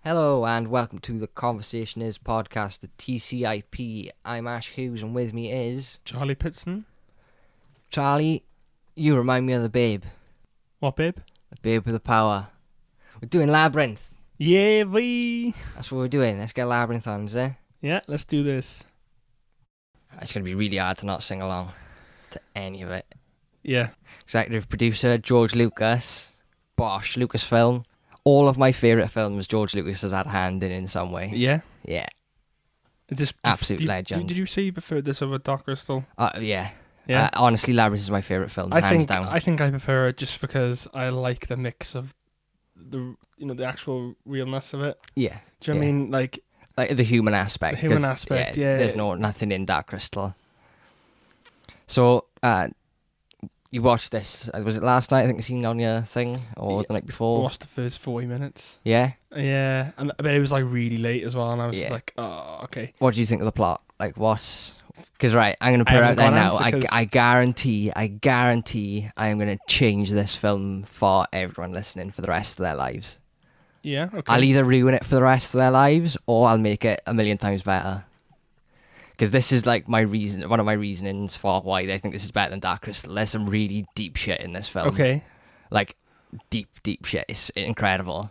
Hello and welcome to the Conversation Is podcast, the TCIP. I'm Ash Hughes and with me is... Charlie Pitson. Charlie, you remind me of the babe. What, babe? The babe with the power. We're doing Labyrinth. Yeah, boy. That's what we're doing. Let's get Labyrinth on, is it? Yeah, let's do this. It's going to be really hard to not sing along to any of it. Yeah. Executive producer, George Lucas. Bosh, Lucasfilm. All of my favourite films George Lucas has had a hand in some way. Yeah? Yeah. Just, Absolute legend. Did you say you preferred this over Dark Crystal? Yeah. Yeah. Honestly, Labyrinth is my favourite film, hands down. I think I prefer it just because I like the mix of the actual realness of it. Yeah. Do you know what I mean? Like the human aspect. The human aspect, yeah. There's nothing in Dark Crystal. So, you watched this, was it last night? I think you seen on your thing, or the night I before? watched the first 40 minutes. Yeah? Yeah, but it was like really late as well, and I was just Yeah. like, oh, okay. What do you think of the plot? Like, what's... Because, right, I'm going to put it out there now. I guarantee I am going to change this film for everyone listening for the rest of their lives. Yeah, okay. I'll either ruin it for the rest of their lives, or I'll make it a million times better. Because this is like one of my reasonings for why I think this is better than Dark Crystal. There's some really deep shit in this film. Okay. Like, deep shit. It's incredible.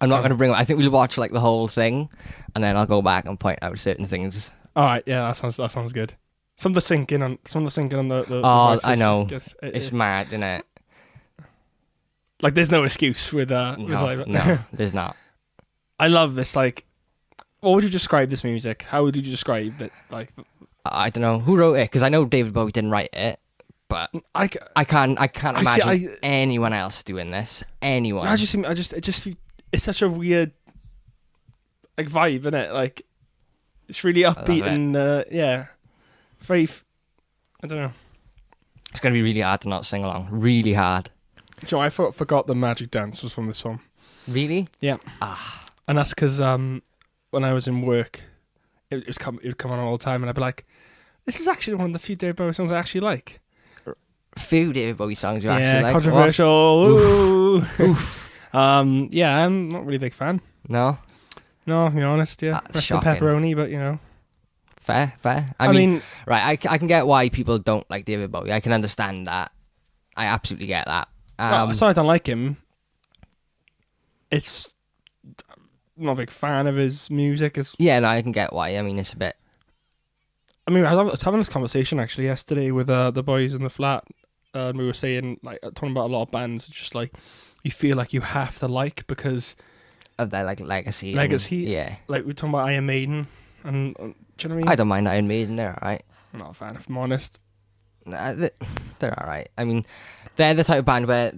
I'm not going to bring it. I think we'll watch like the whole thing, and then I'll go back and point out certain things. All right, yeah, that sounds good. Some of the sinking on the Oh, voices, I know. It's Mad, isn't it? like there's no excuse with No, there's not. I love this. Like, what would you describe this music? How would you describe it? Like, I don't know who wrote it, because I know David Bowie didn't write it, but I can't imagine anyone else doing this. Anyone. It's such a weird like vibe, isn't it? Like, it's really upbeat and very. I don't know. It's gonna be really hard to not sing along. Really hard. Joe, I forgot the Magic Dance was from this film. Really? Yeah. And that's because when I was in work, it would come on all the time, and I'd be like, "This is actually one of the few David Bowie songs I actually like." Few David Bowie songs you actually like. Controversial. Oof. Oof. Yeah, I'm not really a big fan. No, to be honest. Yeah, That's rest in shocking. pepperoni, but you know. Fair. I mean, right, I can get why people don't like David Bowie. I can understand that. I absolutely get that. It's not I don't like him. I'm not a big fan of his music. Yeah, no, I can get why. I mean, it's a bit... I mean, I was having this conversation actually yesterday with the boys in the flat, and we were saying, like, talking about a lot of bands, it's just like, you feel like you have to like because... Of their, like, legacy. Yeah. Like, we're talking about Iron Maiden, and do you know what I mean? I don't mind Iron Maiden, they're alright. I'm not a fan, if I'm honest. They're alright. I mean, they're the type of band where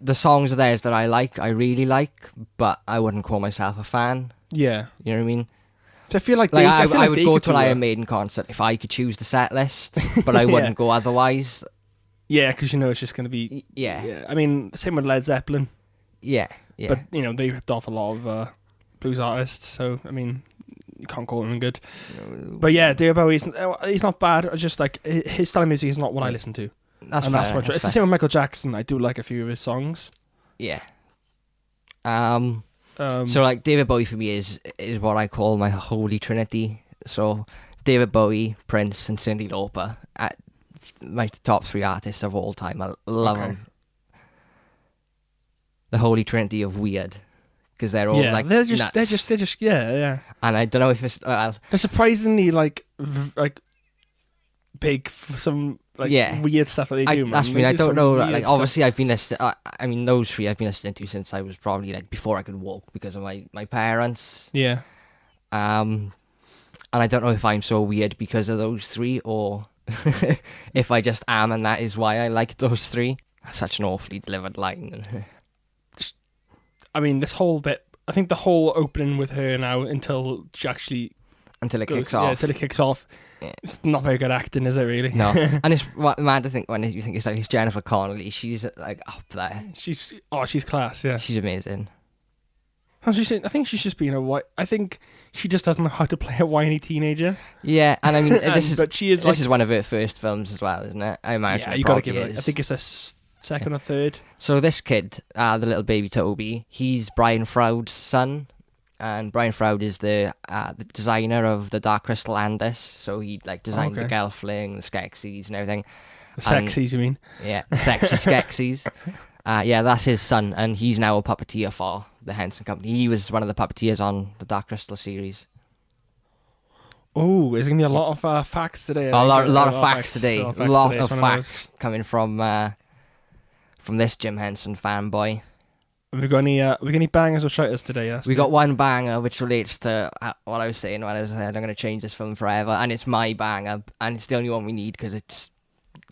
the songs of theirs that I really like, but I wouldn't call myself a fan. Yeah. You know what I mean? So I feel like I would go to an Iron Maiden concert if I could choose the set list, but I wouldn't go otherwise. Yeah, because you know it's just going to be... Yeah. I mean, same with Led Zeppelin. Yeah. But, you know, they ripped off a lot of blues artists, so, I mean, you can't call them good. No. But yeah, David Bowie, he's not bad. It's just like, his style of music is not what I listen to. That's It's the same with Michael Jackson. I do like a few of his songs. Yeah. So like David Bowie for me is what I call my holy trinity. So David Bowie, Prince, and Cyndi Lauper, my top three artists of all time. I love them. The holy trinity of weird, because they're all like they're nuts. just yeah. And I don't know if it's they're surprisingly like big for some weird stuff that they do. That's me. I don't know. Like obviously, I've been listening. I mean, those three I've been listening to since I was probably like before I could walk because of my parents. Yeah. And I don't know if I'm so weird because of those three or if I just am, and that is why I like those three. Such an awfully delivered line. I mean, this whole bit. I think the whole opening with her now until she actually until it kicks off. Yeah, until it kicks off. Yeah. It's not very good acting, is it? Really? No. And it's mad to think when you think it's like Jennifer Connelly. She's like up there. She's class. Yeah, she's amazing. I think she's just being I think she just doesn't know how to play a whiny teenager. Yeah, and I mean, this is one of her first films as well, isn't it? I imagine. Yeah, you got to give it. I think it's second or third. So this kid, the little baby Toby, he's Brian Froud's son, and Brian Froud is the designer of the Dark Crystal Andis. So he designed the Gelfling, the Skeksis, and everything. The Sexies, you mean? Yeah, the sexy Skeksis. Yeah, that's his son, and he's now a puppeteer for the Henson Company. He was one of the puppeteers on the Dark Crystal series. Oh, there's going to be a lot of facts today. A lot of facts today. A lot of facts coming from this Jim Henson fanboy. Have we got any bangers or shouters today? Yes. We got one banger which relates to what I was saying when I was saying I'm going to change this film forever, and it's my banger, and it's the only one we need because it's.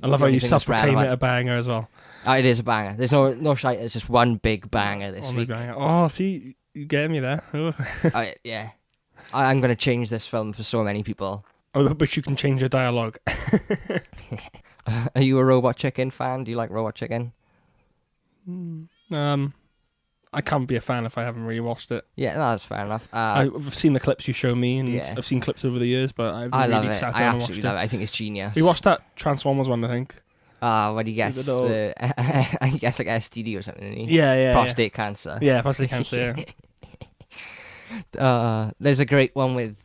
I love how you self-proclaim it a banger as well. It is a banger. There's no shite. It's just one big banger this week. Banger. Oh, see, you getting me there. Yeah. I'm going to change this film for so many people. Oh, but you can change your dialogue. Are you a Robot Chicken fan? Do you like Robot Chicken? I can't be a fan if I haven't really watched it. Yeah, that's fair enough. I've seen the clips you show me, and I've seen clips over the years, but I love really it. sat I down and absolutely watched love it. I think it's genius. We watched that Transformers one, I think. When he gets I guess like STD or something, didn't he? Yeah. Prostate cancer. Yeah, prostate cancer, yeah. There's a great one with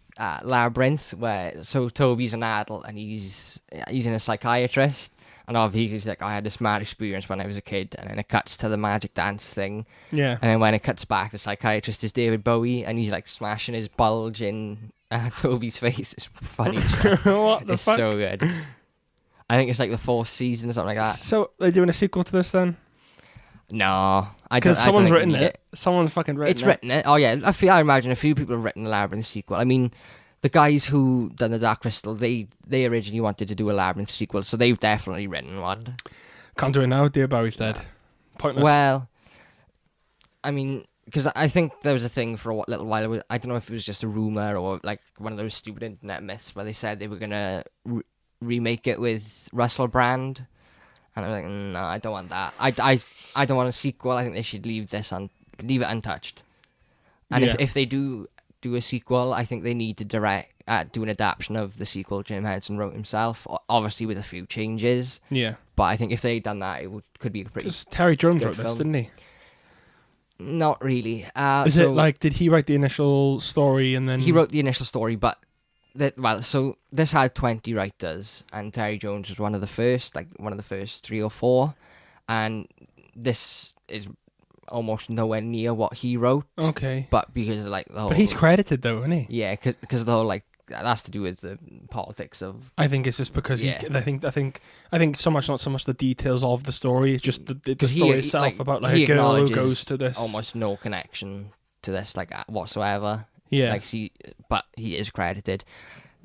Labyrinth, where Toby's an adult and he's in a psychiatrist, and obviously he's like, I had this mad experience when I was a kid, and then it cuts to the magic dance thing. Yeah. And then when it cuts back, the psychiatrist is David Bowie, and he's like smashing his bulge in Toby's face. It's funny. What the fuck? It's so good. I think it's like the 4th season or something like that. So they're doing a sequel to this then? No, because someone's written it. Someone's fucking written it. It's written it. Oh yeah, I imagine a few people have written the Labyrinth sequel. I mean, the guys who done the Dark Crystal, they originally wanted to do a Labyrinth sequel, so they've definitely written one. Can't do it now. Dear Bowie's dead. Pointless. Well, I mean, because I think there was a thing for a little while. I don't know if it was just a rumor or like one of those stupid internet myths where they said they were gonna remake it with Russell Brand. And I'm like, no, I don't want that. I don't want a sequel. I think they should leave it untouched. And if they do a sequel, I think they need to do an adaptation of the sequel Jim Henson wrote himself, obviously with a few changes. Yeah. But I think if they'd done that, could be a pretty. Because Terry Jones wrote this, didn't he? Not really. It like, did he write the initial story and then? He wrote the initial story, but. So this had 20 writers, and Terry Jones was one of the first 3 or 4, and this is almost nowhere near what he wrote. Okay. But because of the whole... But he's credited though, isn't he? Yeah, because of the whole that has to do with the politics of... I think it's just because I think so much, not so much the details of the story, it's just the story itself about a girl who goes to this... almost no connection to this whatsoever. Yeah, but he is credited.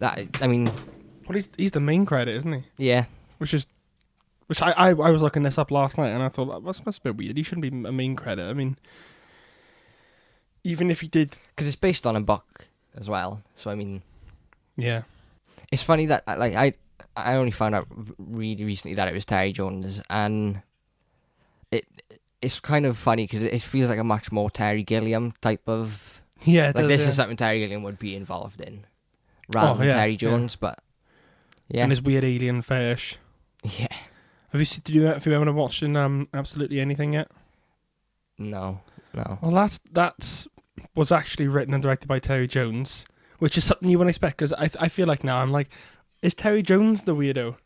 I mean, well, he's the main credit, isn't he? Yeah, which I was looking this up last night, and I thought that's a bit weird. He shouldn't be a main credit. I mean, even if he did, because it's based on a book as well. So I mean, yeah, it's funny that I only found out really recently that it was Terry Jones, and it's kind of funny because it feels like a much more Terry Gilliam type of. Yeah, this is something Terry Gilliam would be involved in, rather than Terry Jones. Yeah. But and his weird alien fetish. Yeah. Have you ever watched Absolutely Anything yet? No. Well, that's was actually written and directed by Terry Jones, which is something you wouldn't expect. Because I feel like now I'm like, is Terry Jones the weirdo?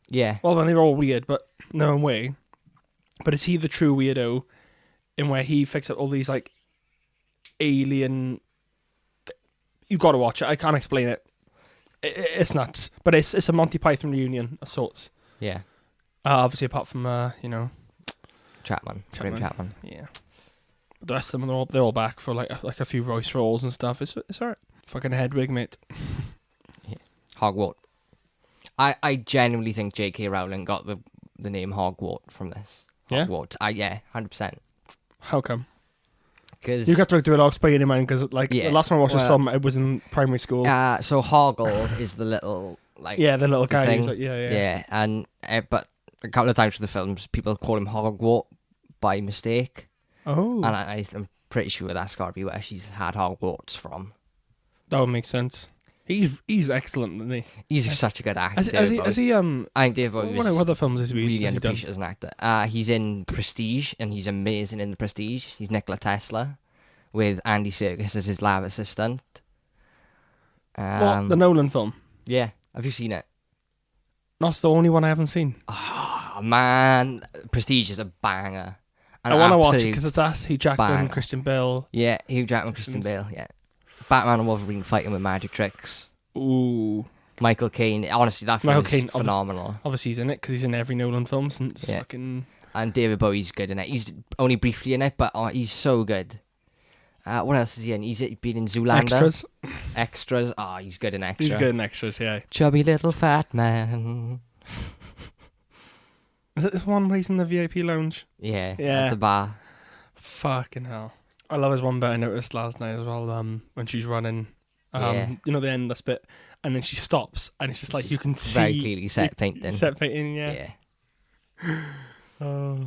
Yeah. Well, they're all weird, but no way. But is he the true weirdo in where he fixes up all these alien? You got to watch it. I can't explain it. It's nuts, but it's a Monty Python reunion of sorts. Yeah. Obviously, apart from Chapman. Yeah. But the rest of them, they're all back for like a few voice roles and stuff. It's alright. Fucking Hedwig, mate. Yeah. Hogwarts. I genuinely think J.K. Rowling got the name Hogwarts from this. Hogwarts. Yeah. 100%. How come? Because you got to do it. I'll explain in a minute. Because the last time I watched this film, it was in primary school. So Hoggle is the little the little guy. Thing. Yeah. And but a couple of times for the films, people call him Hogwarts by mistake. Oh. And I'm pretty sure that's got to be where she's had Hogwarts from. That would make sense. He's excellent, isn't he? He's such a good actor. Has he I think David Bowie what was other films has he really has he done? underappreciated as an actor. He's in Prestige, and he's amazing in the Prestige. He's Nikola Tesla, with Andy Serkis as his lab assistant. What, the Nolan film? Yeah, have you seen it? That's the only one I haven't seen. Oh man, Prestige is a banger. I want to watch it because it's us, Hugh Jackman, banger. Christian Bale. Yeah, Hugh Jackman, Christian Bale. Yeah, Batman and Wolverine fighting with magic tricks. Ooh. Michael Caine. Honestly, that film is phenomenal. Obviously, he's in it because he's in every Nolan film since fucking. And David Bowie's good in it. He's only briefly in it, but he's so good. What else is he in? He's been in Zoolander. Extras. Oh, he's good in Extras. He's good in Extras, yeah. Chubby little fat man. Is it this one where he's in the VIP lounge? Yeah. At the bar. Fucking hell. I love his one bit I noticed last night as well, when she's running. You know, the endless bit. And then she stops, and it's just like you can see. Very clearly set painting. Set painting, yeah. Oh.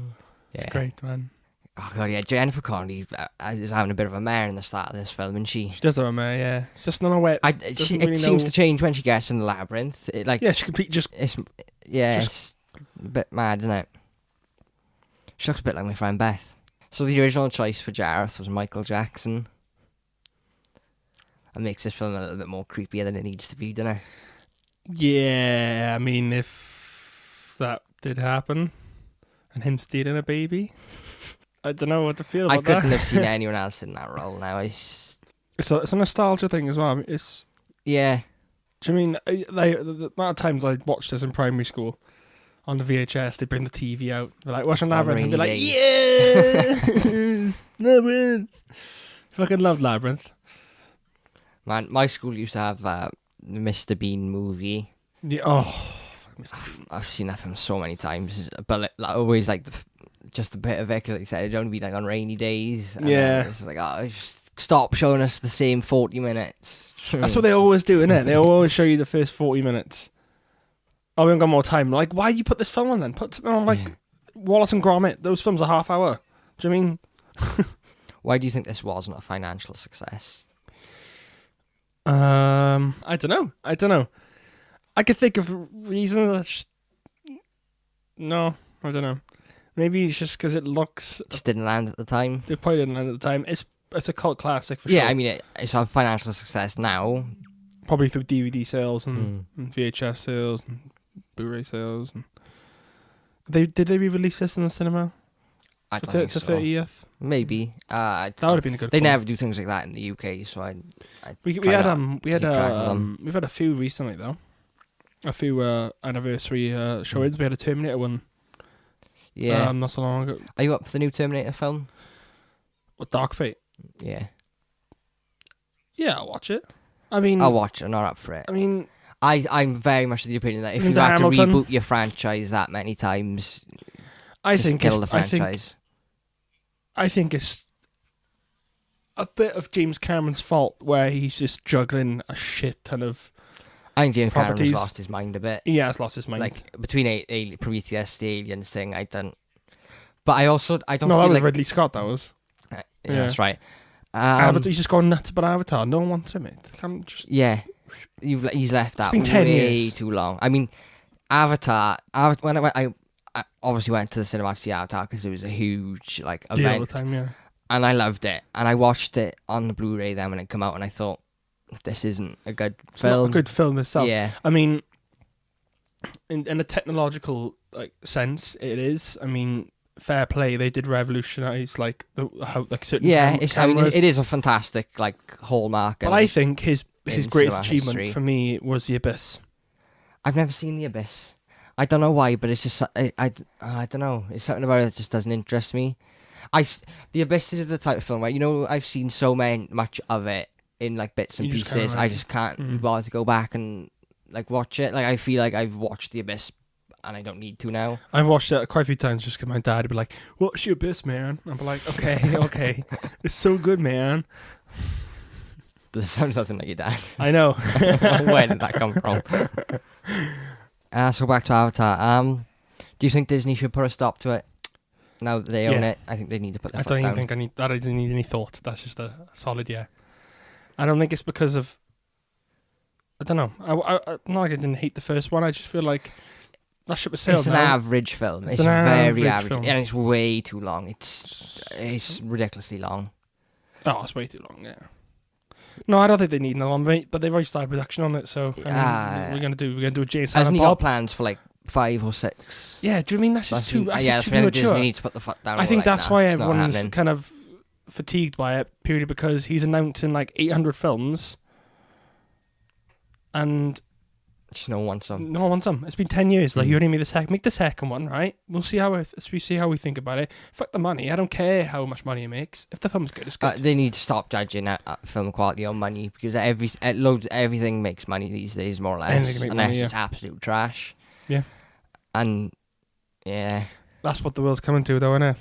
Yeah. It's great, man. Oh, God, yeah. Jennifer Connelly is having a bit of a mare in the start of this film, isn't she? She does have a mare, yeah. It's just not a way. It seems to change when she gets in the labyrinth. She completely just. It's a bit mad, isn't it? She looks a bit like my friend Beth. So the original choice for Jareth was Michael Jackson. It makes this film a little bit more creepier than it needs to be, doesn't it? Yeah, I mean, if that did happen, and him stealing a baby, I don't know what to feel about that. I couldn't have seen anyone else in that role now. It's a nostalgia thing as well. I mean, yeah. Do you mean the amount of times I watched this in primary school on the VHS? They bring the TV out. They're like watching Labyrinth, and they're like, "Yeah, Labyrinth!" Fucking loved Labyrinth. Man, my school used to have the Mr. Bean movie. Yeah. Fuck Mr. Bean. I've seen that film so many times, but always just a bit of it because, like I said, it'd only be on rainy days. And it's like, just stop showing us the same 40 minutes. That's what they always do, innit? They always show you the first 40 minutes. Oh, we haven't got more time. Like, why do you put this film on then? Put something on Wallace and Gromit. Those films are half hour. Do you mean? Why do you think this wasn't a financial success? I don't know. I could think of reasons. No, I don't know. Maybe it's just because it looks. Just didn't land at the time. It probably didn't land at the time. It's a cult classic for sure. Yeah, I mean it's a financial success now. Probably through DVD sales and VHS sales and Blu-ray sales. And did they re-release this in the cinema? I don't think so. 30th? Maybe. That would have been a good. They never do things like that in the UK, so we've had a few recently though. A few anniversary showings. We had a Terminator one. Yeah. Not so long ago. Are you up for the new Terminator film? What, Dark Fate? Yeah. Yeah, I'll watch it. I mean, I'll watch it. I'm not up for it. I mean, I'm very much of the opinion that if you have to reboot your franchise that many times, kill the franchise. I think it's a bit of James Cameron's fault where he's just juggling a shit ton of. I think James properties. Cameron's lost his mind a bit. He has lost his mind. Like between Prometheus, the Aliens thing, I don't. But I don't. No, feel that was like Ridley Scott. That was. Yeah, that's right. Avatar, he's just gone nuts about Avatar. No one wants him. Yeah, he's left that been 10 way years. too long. I mean, Avatar. When I obviously went to the cinema to see Avatar because it was a huge event. All the time, yeah. And I loved it. And I watched it on the Blu-ray then when it came out, and I thought, this isn't a good film. Not a good film itself. Yeah. I mean, in a technological sense, it is. I mean, fair play. They did revolutionize certain. Yeah, cameras. it is a fantastic hallmark. But I think his greatest achievement for me was The Abyss. I've never seen The Abyss. I don't know why, but it's just I don't know. It's something about it that just doesn't interest me. The Abyss is the type of film where I've seen so much of it in bits and pieces. I just can't be bothered to go back and watch it. I feel like I've watched The Abyss and I don't need to now. I've watched it quite a few times just because my dad would be like, "What's your Abyss, man?" I'd be like, "Okay, it's so good, man." This sounds nothing like your dad. I know. Where did that come from? So back to Avatar. Do you think Disney should put a stop to it now that they own it? I think they need to put their foot down. I don't need any thought. That's just a solid yeah. I don't think it's because of I don't know. I'm not like I didn't hate the first one. I just feel like that ship was sailed. It's an average film. It's an very average average, film. and it's way too long. It's ridiculously long. Oh, it's way too long. Yeah. No, I don't think they need another one, mate. But they've already started production on it, so we're gonna do a Jay and Silent Hasn't he Bob. got plans for like 5 or 6? Yeah, do you mean that's just too? That's just too really premature. Disney needs to put the foot down. I think that's why it's not everyone's happening. kind of fatigued by it, purely because he's announcing like 800 films, and just no one wants them. no one wants them. It's been 10 years. Like you only made make the second one, right? We'll see how we think about it. Fuck the money. I don't care how much money it makes. If the film's good, it's good. They need to stop judging film quality on money, because everything makes money these days, more or less, Anything can make unless money, it's absolute trash. Yeah. And yeah, That's what the world's coming to, though, isn't it?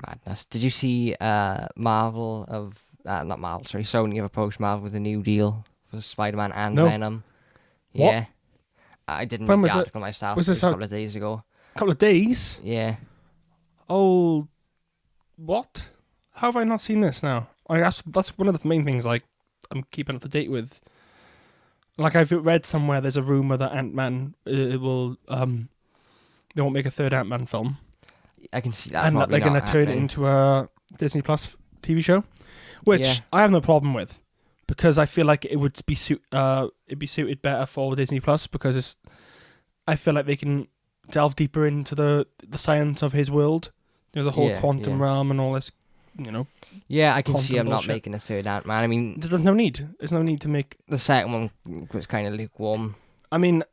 madness. Did you see not Marvel, sorry, Sony have approached Marvel with a new deal for Spider-Man and No. Venom? What? Yeah. I didn't When read was the it? article myself. Was It this was a out- couple of days ago. A couple of days. Yeah. Oh, what? How have I not seen this now? That's one of the main things. Like I'm keeping up to date with. Like I've read somewhere, there's a rumor that Ant-Man they won't make a third Ant-Man film, I can see that. and that they're going to turn it into a Disney Plus TV show, which Yeah. I have no problem with, because I feel like it would be it'd be suited better for Disney Plus, because I feel like they can delve deeper into the science of his world. There's a whole quantum realm and all this, Yeah, I can see quantum I'm not bullshit. making a third Ant-Man. I mean, There's no need. There's no need to make. the second one was kind of lukewarm. I mean,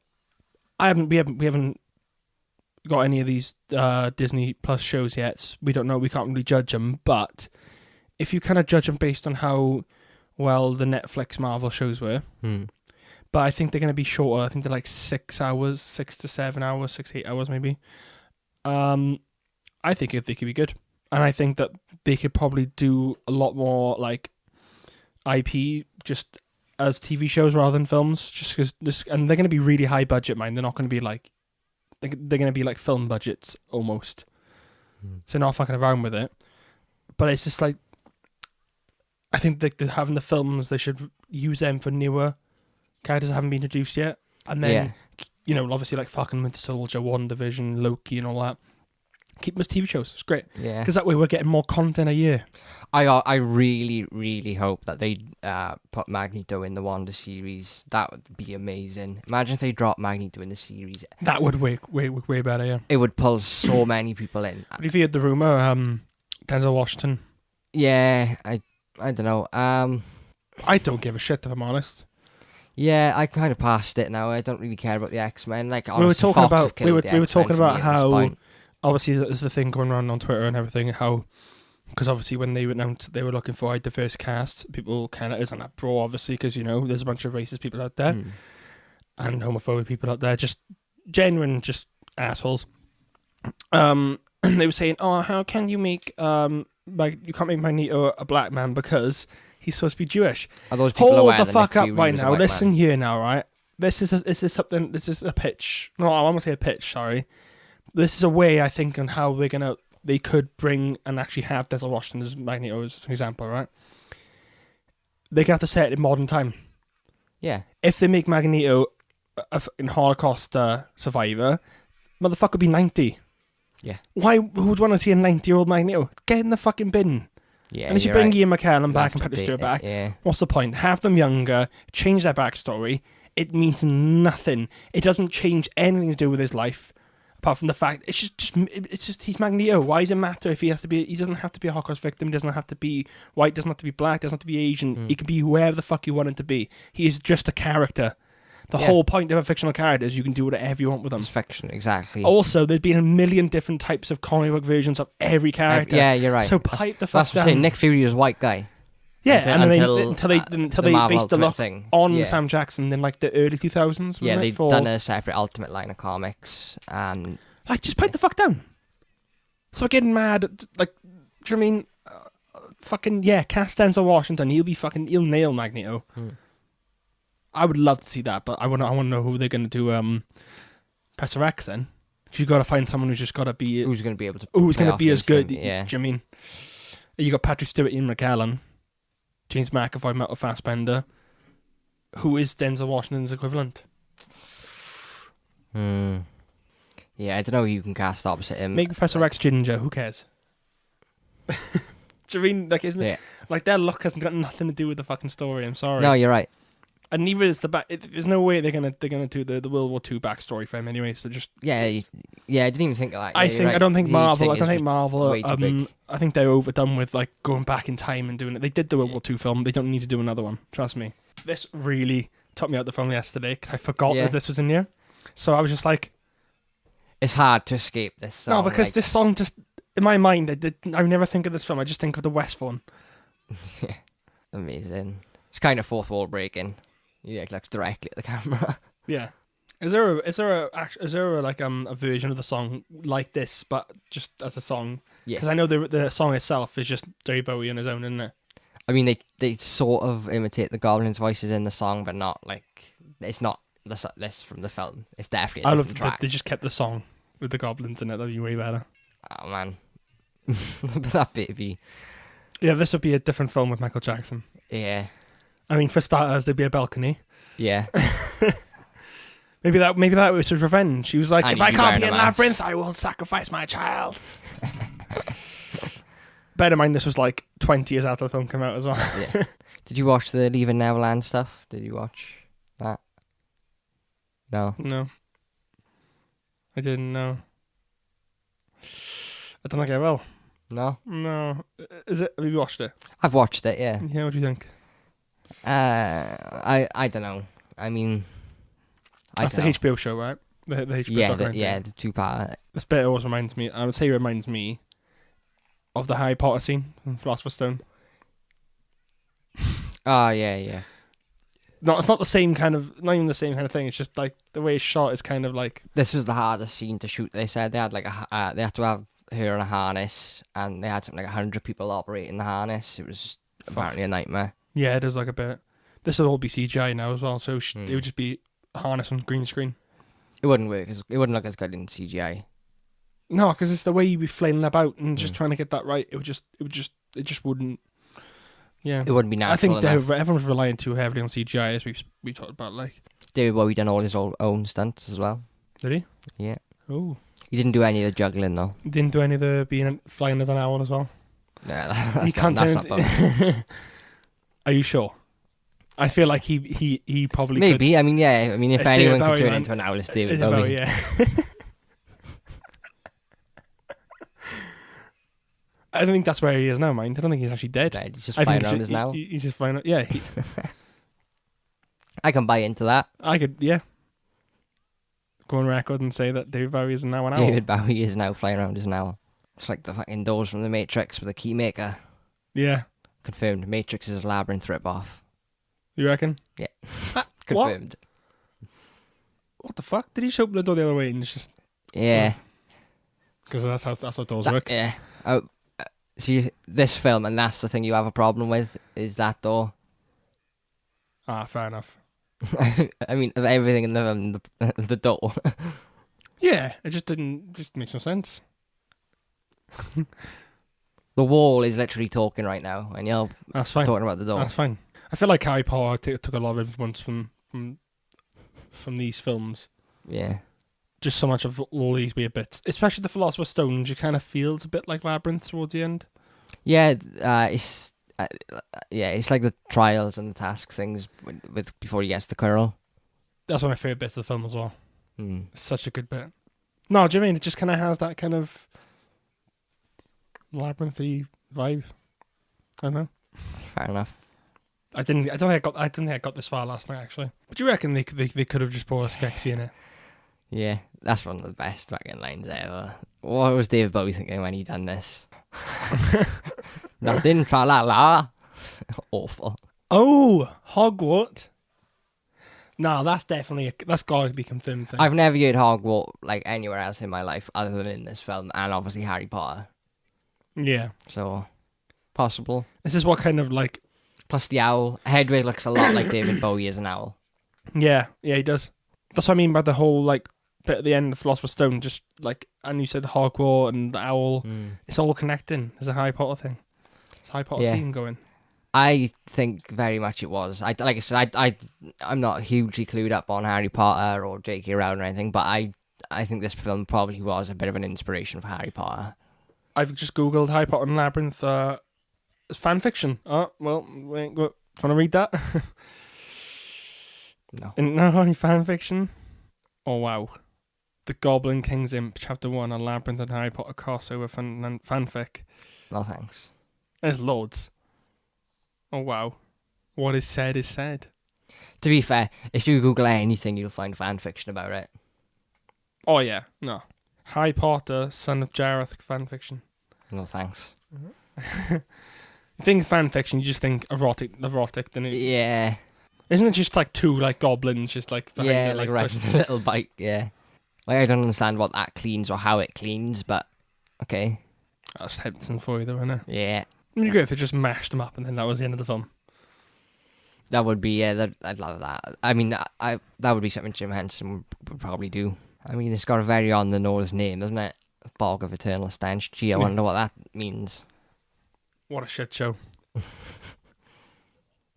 we haven't got any of these Disney Plus shows yet. We don't know. We can't really judge them. But if you kind of judge them based on how well the Netflix Marvel shows were, but I think they're going to be shorter. I think they're like 6 hours, 6 to 7 hours, 6 to 8 hours maybe. I think they could be good, and I think that they could probably do a lot more like IP just as TV shows rather than films. Just because this, and they're going to be really high budget, mind. They're not going to be like they're going to be like film budgets almost. So not fucking around with it. But it's just like I think they're having the films. They should use them for newer characters that haven't been introduced yet, and then obviously like fucking Winter Soldier, WandaVision, Loki, and all that. Keep them as TV shows. It's great. Yeah. Because that way we're getting more content a year. I really, really hope that they put Magneto in the Wanda series. That would be amazing. Imagine if they dropped Magneto in the series. That would way better, yeah. It would pull so many people in. But if you heard the rumour, Denzel Washington. Yeah, I don't know. I don't give a shit, if I'm honest. Yeah, I kind of passed it now. I don't really care about the X-Men. Like, We were honestly, talking Fox have about killed the we were X-Men talking for about me at this how point. obviously there's the thing going around on Twitter and everything, how because obviously when they announced they were looking for a diverse cast, people kind of isn't that pro obviously, because there's a bunch of racist people out there and homophobic people out there, just genuine just assholes. They were saying, oh, how can you make you can't make Magneto a black man because he's supposed to be Jewish. Are those people Hold aware the that fuck Nick up Fury right was a now. white Listen man? here now, right? This is a pitch. No, I want to say a pitch. Sorry. This is a way I think on how they could bring and actually have Denzel Washington as Magneto as an example, right? They can have to set it in modern time. Yeah. If they make Magneto a fucking Holocaust survivor, motherfucker would be 90. Yeah. Who would want to see a 90-year-old Magneto? Get in the fucking bin. Yeah. Unless you you're bring right. Ian McKellen You'll back have and to Patrick update Stewart it, back. Yeah. What's the point? Have them younger, change their backstory. It means nothing. It doesn't change anything to do with his life, apart from the fact it's just he's Magneto. Why does it matter if he has to be? He doesn't have to be a Holocaust victim. He doesn't have to be white. Doesn't have to be black. Doesn't have to be Asian. He can be whoever the fuck you want him to be. He is just a character. The whole point of a fictional character is you can do whatever you want with them. It's fiction, exactly. Also, there's been a million different types of comic book versions of every character. Yeah, you're right. So pipe the fuck That's what down. I'm saying. Nick Fury was a white guy. Yeah, until until they Marvel based the Ultimate look thing. on Yeah. Sam Jackson in like the early 2000s. Yeah, wasn't it, they've done a separate Ultimate line of comics, and like just pipe the fuck down. So we're getting mad. Like, do you know what I mean? Fucking yeah, cast Denzel Washington. He'll nail Magneto. I would love to see that, but I want to know who they're going to do. Professor X then. You got to find someone who's just got to be who's going to be able to? who's play going to off be as good. instinct, Yeah. Do you know what I mean? You got Patrick Stewart, Ian McKellen, James McAvoy, Metal Fassbender. who is Denzel Washington's equivalent? Yeah, I don't know who you can cast opposite him. Make Professor X ginger. Who cares? Do you mean like isn't it like their look hasn't got nothing to do with the fucking story? I'm sorry. No, you're right. And neither is the back. There's no way they're gonna do the World War II backstory for him anyway. So just yeah. I didn't even think of that. I don't think Marvel. way too big. I think they're overdone with like going back in time and doing it. They did the World War II film. They don't need to do another one. Trust me. This really took me out the film yesterday because I forgot that this was in here. So I was just like, it's hard to escape this song. No, because this song just in my mind, I never think of this film. I just think of the West one. Yeah, amazing. It's kind of fourth wall breaking. You look directly at the camera. Yeah. Is there a version of the song like this, but just as a song? Yeah. Because I know the song itself is just David Bowie on his own, isn't it? I mean, they sort of imitate the Goblins' voices in the song, but not like it's not this from the film. It's definitely a different track. They just kept the song with the Goblins in it. That'd be way better. Oh man, but that baby. Yeah, this would be a different film with Michael Jackson. Yeah. I mean, for starters, there'd be a balcony. Yeah. maybe that was his revenge. She was like, if I can't be in Labyrinth, I will sacrifice my child. Bear in mind, this was like 20 years after the film came out as well. Yeah. Did you watch the Leaving Neverland stuff? Did you watch that? No. No. I didn't know. I don't think I will. No? No. Is it? Have you watched it? I've watched it, yeah. Yeah, what do you think? I don't know. I mean, that's the HBO show, right? The HBO documentary. The two-part. This bit always reminds me. I would say it reminds me of the Harry Potter scene in Philosopher's Stone. Oh yeah. No, it's not the same kind of. Not even the same kind of thing. It's just like the way it's shot is kind of like. This was the hardest scene to shoot. They said they had like they had to have her in a harness, and they had something like 100 people operating the harness. It was apparently a nightmare. Yeah, it is like a bit. This will all be CGI now as well, so it would just be a harness on green screen. It wouldn't work. It wouldn't look as good in CGI. No, because it's the way you'd be flailing about and just trying to get that right. It just wouldn't. Yeah, it wouldn't be natural. I think everyone's relying too heavily on CGI, as we talked about. Like David Bowie done all his own stunts as well. Did he? Yeah. Oh. He didn't do any of the juggling though. He didn't do any of the flying as an owl as well. No, he can't. That's not Bowie. Are you sure? I feel like he probably maybe. Could. I mean, yeah. I mean, if anyone Bowie, could turn into an owl, it's David Bowie. Yeah. I don't think that's where he is now, mind. I don't think he's actually dead. He's just flying around as now. He's just flying. Yeah. I can buy into that. I could. Yeah. Go on record and say that David Bowie is now an owl. David Bowie is now flying around as an owl. It's like the fucking doors from the Matrix with a key maker. Yeah. Confirmed. Matrix is a Labyrinth rip-off. You reckon? Yeah. Confirmed. What the fuck? Did he just open the door the other way and it's just... Yeah. Because that's how doors work. Yeah. See, this film, and that's the thing you have a problem with, is that door. Ah, fair enough. I mean, of everything in the door. Yeah, it just makes no sense. The wall is literally talking right now, and you're talking about the door. That's fine. I feel like Harry Potter took a lot of influence from these films. Yeah. Just so much of all these weird bits, especially the Philosopher's Stone. You kind of feels a bit like Labyrinth towards the end. Yeah, it's like the trials and the task things with before he gets the Quirrell. That's one of my favourite bits of the film as well. It's such a good bit. No, do you mean it just kind of has that kind of labyrinthy vibe? I don't know. Fair enough. I didn't think I got this far last night actually. But do you reckon they could have just brought a Skeksis in it? Yeah, that's one of the best fucking lines ever. What was David Bowie thinking when he done this? Nothing, tra la la. Awful. Oh, Hogwarts. No, that's got to be confirmed thing. I've never heard Hogwarts like anywhere else in my life other than in this film, and obviously Harry Potter. Yeah. So, possible. This is what kind of like... Plus the owl. Hedwig looks a lot like David Bowie as an owl. Yeah, he does. That's what I mean by the whole like bit at the end of Philosopher's Stone, just like, and you said Hogwarts and the owl, it's all connecting. There's a Harry Potter thing. It's a Harry Potter theme going. I think very much it was. Like I said, I'm not hugely clued up on Harry Potter or J.K. Rowling or anything, but I think this film probably was a bit of an inspiration for Harry Potter. I've just googled Harry Potter and Labyrinth fan fiction. Oh well, wait, want to read that? No. Not only fan fiction. Oh wow, The Goblin King's Imp, Chapter 1, a Labyrinth and Harry Potter crossover fanfic. No thanks. There's loads. Oh wow, what is said is said. To be fair, if you Google anything, you'll find fan fiction about it. Oh yeah, no. Harry Potter, Son of Jareth fanfiction. No thanks. You think fanfiction, you just think erotic, don't you? Yeah. Isn't it just like two like goblins just like behind Yeah, it, like riding a little bike, yeah. Like, I don't understand what that cleans or how it cleans, but okay. That's Henson for you though, isn't it? Yeah. It'd be great if they just mashed them up and then that was the end of the film. That would be, yeah, I'd love that. I mean, that would be something Jim Henson would probably do. I mean, it's got a very on-the-nose name, doesn't it? Bog of Eternal Stench. Gee, I wonder what that means. What a shit show. I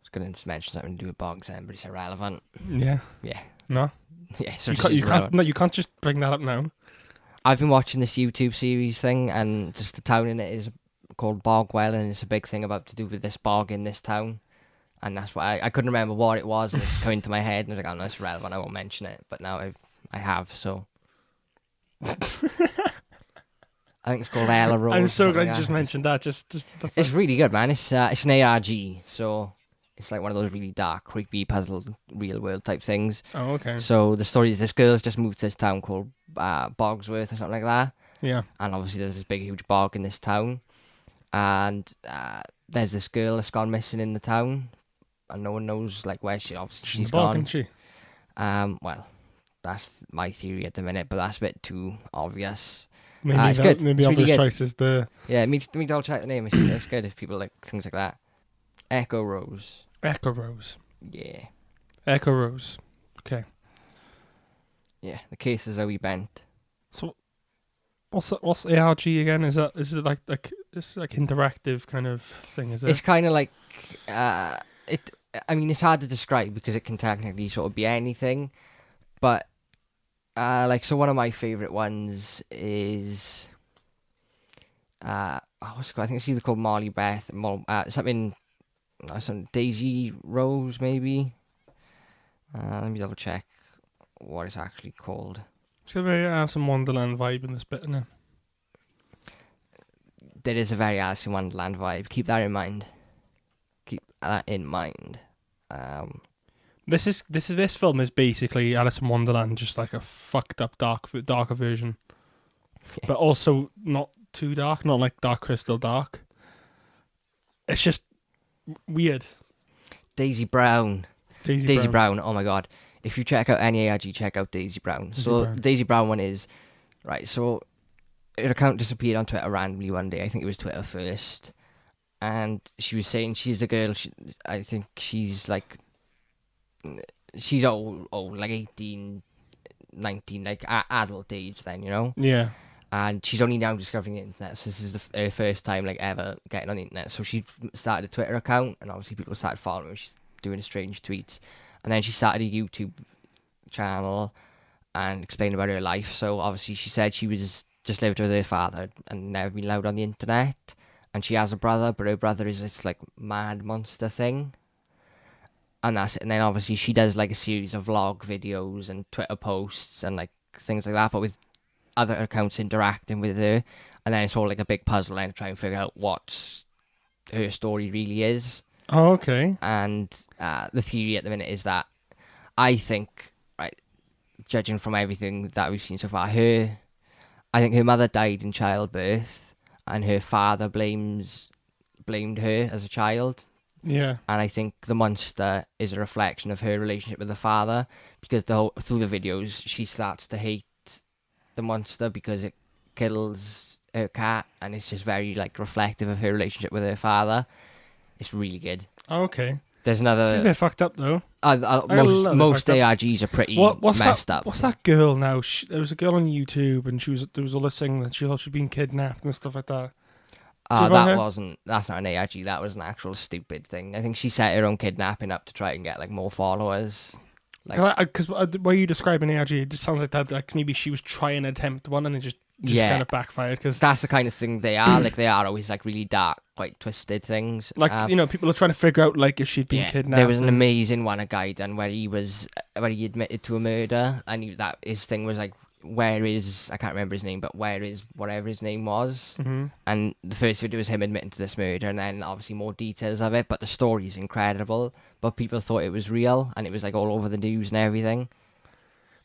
was going to mention something to do with bogs then, but it's irrelevant. Yeah. Yeah. No? Yeah, so you can't just bring that up now. I've been watching this YouTube series thing, and just the town in it is called Bogwell, and it's a big thing about to do with this bog in this town. And that's why I couldn't remember what it was, and it's coming to my head, and I was like, oh no, it's relevant, I won't mention it. But now I have, so. I think it's called Ella Rose. I'm so glad you just mentioned that. It's really good, man. It's an ARG, so it's like one of those really dark, creepy, puzzle, real world type things. Oh, okay. So the story is this girl's just moved to this town called Bogsworth or something like that. Yeah. And obviously there's this big, huge bog in this town, and there's this girl that's gone missing in the town, and no one knows like where she's gone. Isn't she? Well, that's my theory at the minute, but that's a bit too obvious. Maybe it's good. Maybe It's obvious really good. choice is the Yeah, me double check the name. It's good if people like things like that. Echo Rose. Echo Rose. Yeah. Echo Rose. Okay. Yeah, the case is Zoe Bent. So, what's ARG again? Is it like it's like interactive kind of thing? Is it? It's kind of like it. I mean, it's hard to describe because it can technically sort of be anything, but like so one of my favorite ones is what's it called? I think it's either called Molly Beth, something Daisy Rose maybe. Let me double check what it's actually called. It's got a very Alice in Wonderland vibe in this bit, isn't it? There is a very Alice in Wonderland vibe. Keep that in mind. This film is basically Alice in Wonderland, just like a fucked up darker version, Yeah. but also not too dark, not like Dark Crystal dark. It's just weird. Daisy Brown. Daisy Brown. Oh my god. If you check out any ARG, check out Daisy Brown. Daisy Brown one is right. So her account disappeared on Twitter randomly one day. I think it was Twitter first, and she was saying she's the girl. I think she's like. She's old, like 18, 19, like adult age then, you know? Yeah. And she's only now discovering the internet, so this is her first time like ever getting on the internet. So she started a Twitter account, and obviously people started following her. She's doing strange tweets. And then she started a YouTube channel and explained about her life. So obviously she said she was just lived with her father and never been allowed on the internet. And she has a brother, but her brother is this like mad monster thing. And that's it. And then obviously she does like a series of vlog videos and Twitter posts and like things like that, but with other accounts interacting with her. And then it's all like a big puzzle and try and figure out what her story really is. Oh, okay. And the theory at the minute is that I think, right, judging from everything that we've seen so far, I think her mother died in childbirth and her father blamed her as a child. Yeah. And I think the monster is a reflection of her relationship with the father, because through the videos she starts to hate the monster because it kills her cat, and it's just very like reflective of her relationship with her father. It's really good. Oh, okay. There's another. She's a bit fucked up though. Most ARGs are pretty messed up. What's that girl now? There was a girl on YouTube, and there was all this thing that she thought she'd been kidnapped and stuff like that. That's not an ARG. That was an actual stupid thing. I think she set her own kidnapping up to try and get like more followers. Because the way you describe an ARG, it just sounds like that. Like maybe she was trying to attempt one and it just kind of backfired. Because that's the kind of thing they are. Like they are always like really dark, quite twisted things. Like people are trying to figure out like if she'd been kidnapped. There was an amazing one a guy done where he admitted to a murder, and his thing was like, where is, I can't remember his name, but where is whatever his name was. Mm-hmm. And the first video was him admitting to this murder, and then obviously more details of it. But the story is incredible. But people thought it was real, and it was like all over the news and everything.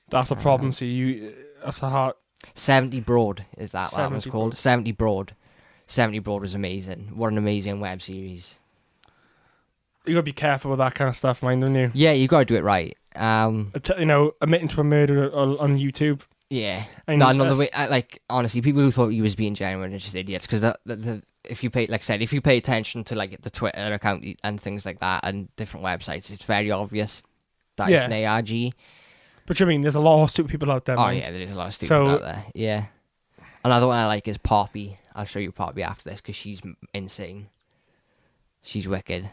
That's a problem. That's a hard. 70 Broad is that what was called? Broad. 70 Broad. 70 Broad was amazing. What an amazing web series. You gotta be careful with that kind of stuff, mind, don't you? Yeah, you gotta do it right. Admitting to a murder on YouTube. Yeah. The way, honestly, people who thought he was being genuine are just idiots. Because if you pay, like I said, if you pay attention to like the Twitter account and things like that and different websites, it's very obvious that it's an ARG. But you mean there's a lot of stupid people out there. Oh yeah, there is a lot of stupid people out there. Yeah. Another one I like is Poppy. I'll show you Poppy after this because she's insane. She's wicked.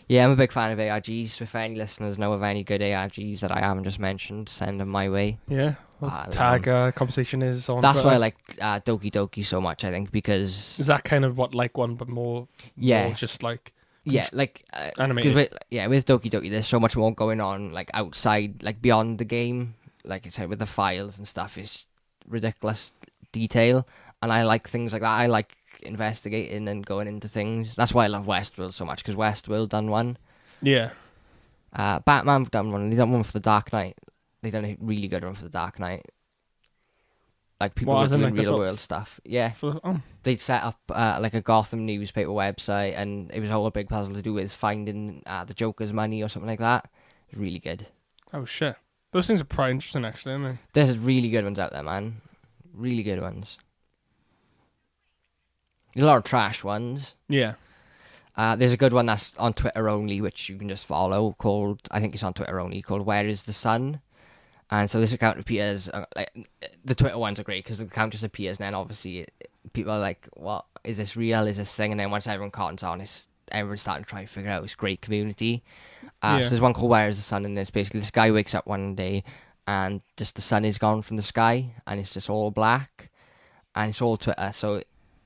Yeah, I'm a big fan of ARGs. So if any listeners know of any good ARGs that I haven't just mentioned, send them my way. Yeah. Tag conversation is on. That's Twitter. why I like Doki Doki so much, I think, because... Is that kind of what like one, but more just like... Yeah, like... animated. With Doki Doki, there's so much more going on, like, outside, like, beyond the game. Like I said, with the files and stuff, it's ridiculous detail. And I like things like that. I like investigating and going into things. That's why I love Westworld so much, because Westworld done one. Yeah. Batman done one. They done one for the Dark Knight. They done a really good one for the Dark Knight. Like people were doing real world stuff. Yeah. They'd set up like a Gotham newspaper website, and it was all a big puzzle to do with finding the Joker's money or something like that. It was really good. Oh shit. Those things are pretty interesting actually, aren't they? There's really good ones out there, man. Really good ones. There's a lot of trash ones. Yeah. There's a good one that's on Twitter only, which you can just follow, called, I think it's on Twitter only, called Where is the Sun? And so this account appears, the Twitter ones are great because the account just appears, and then obviously people are like, what, is this real, is this thing? And then once everyone cottons on, everyone's starting to try to figure out this great community. So there's one called Where is the Sun? And there's basically this guy wakes up one day and just the sun is gone from the sky, and it's just all black, and it's all Twitter. So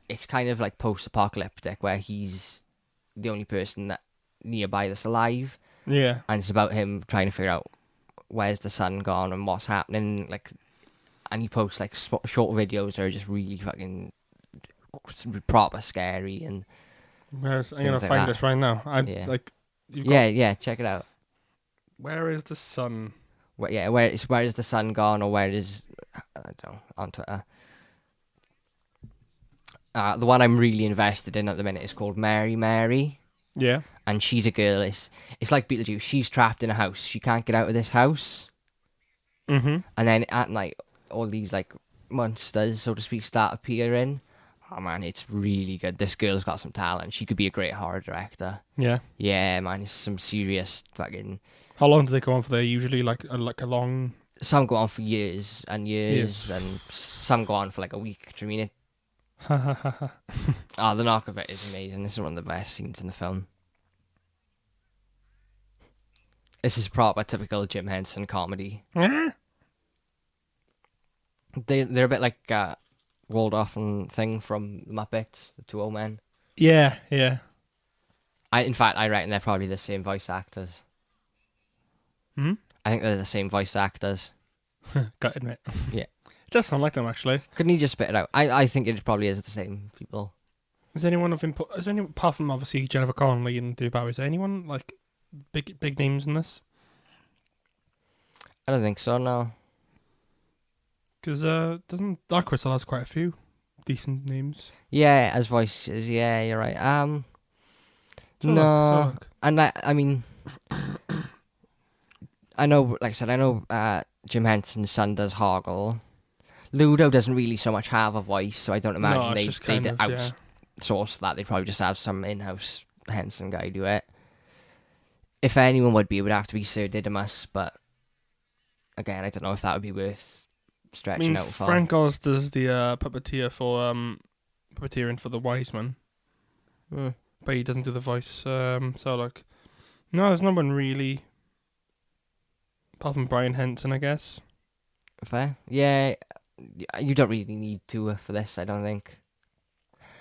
it's kind of like post-apocalyptic, where he's the only person that nearby that's alive. Yeah. And it's about him trying to figure out where's the sun gone and what's happening. Like, and he posts like short videos that are just really fucking proper scary. And I'm gonna find this right now. Check it out. Where is the sun? Where is the sun gone, or where is, I don't know, on Twitter. The one I'm really invested in at the minute is called Mary Mary. Yeah. And she's a girl. It's like Beetlejuice. She's trapped in a house. She can't get out of this house. Mm-hmm. And then at night, all these like monsters, so to speak, start appearing. Oh man, it's really good. This girl's got some talent. She could be a great horror director. Yeah. Yeah, man, it's some serious fucking... How long do they go on for? They're usually like a long... Some go on for years and years, and some go on for like a week. Do you mean it? The knock of it is amazing. This is one of the best scenes in the film. This is proper typical Jim Henson comedy. They're a bit like Waldorf and thing from the Muppets, the two old men. Yeah, yeah. I reckon they're probably the same voice actors. Hmm? I think they're the same voice actors. Got to admit. Yeah. It does sound like them, actually. Couldn't he just spit it out? I think it probably is the same people. Is anyone of input? Is anyone, apart from obviously Jennifer Connelly and Dubois, is there anyone like big names in this? I don't think so, no. Because doesn't Dark Crystal has quite a few decent names? Yeah, as voices. Yeah, you're right. Look. And I mean, I know, like I said, Jim Henson's son does Hoggle. Ludo doesn't really so much have a voice, so I don't imagine they'd outsource that. They'd probably just have some in-house Henson guy do it. If anyone would be, it would have to be Sir Didymus, but again, I don't know if that would be worth stretching out for. Frank Oz does the puppeteer for puppeteering for the wise man. Mm. But he doesn't do the voice. So, like... No, there's no one really... Apart from Brian Henson, I guess. Fair. Yeah, you don't really need to for this, I don't think.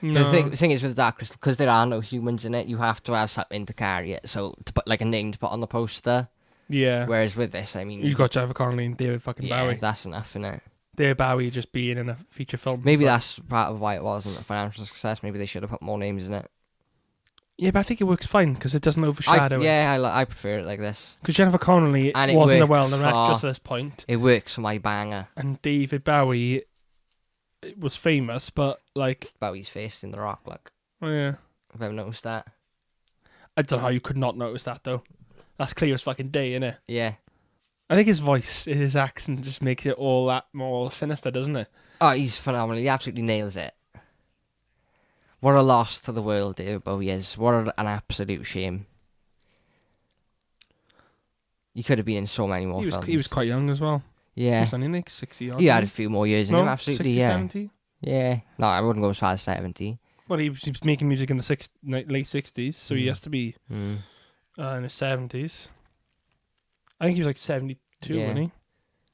No. Because the thing is with Dark Crystal, because there are no humans in it, you have to have something to carry it. So to put like a name to put on the poster. Yeah. Whereas with this, I mean, You've got Jennifer Connelly and David fucking yeah, Bowie. that's enough, innit? David Bowie just being in a feature film. Maybe that's part of why it wasn't a financial success. Maybe they should have put more names in it. Yeah, but I think it works fine because it doesn't overshadow it. Yeah, I prefer it like this. Because Jennifer Connelly And it wasn't a works well-known actress for- at this point. It works for my banger. And David Bowie was famous, but like... Bowie's face in The Rock, look. Oh, yeah. I've ever noticed that. I don't know how you could not notice that, though. That's clear as fucking day, innit? Yeah. I think his voice, his accent just makes it all that more sinister, doesn't it? Oh, he's phenomenal. He absolutely nails it. What a loss to the world David Bowie is. What an absolute shame. He could have been in so many more films. He was quite young as well. He Yeah. was only like 60 odd. He had a few more years in no, him, absolutely, 60, yeah. 70? Yeah. No, I wouldn't go as far as 70. Well, he was making music in the late 60s, so he has to be Mm. in his 70s. I think he was like 72, Yeah. wasn't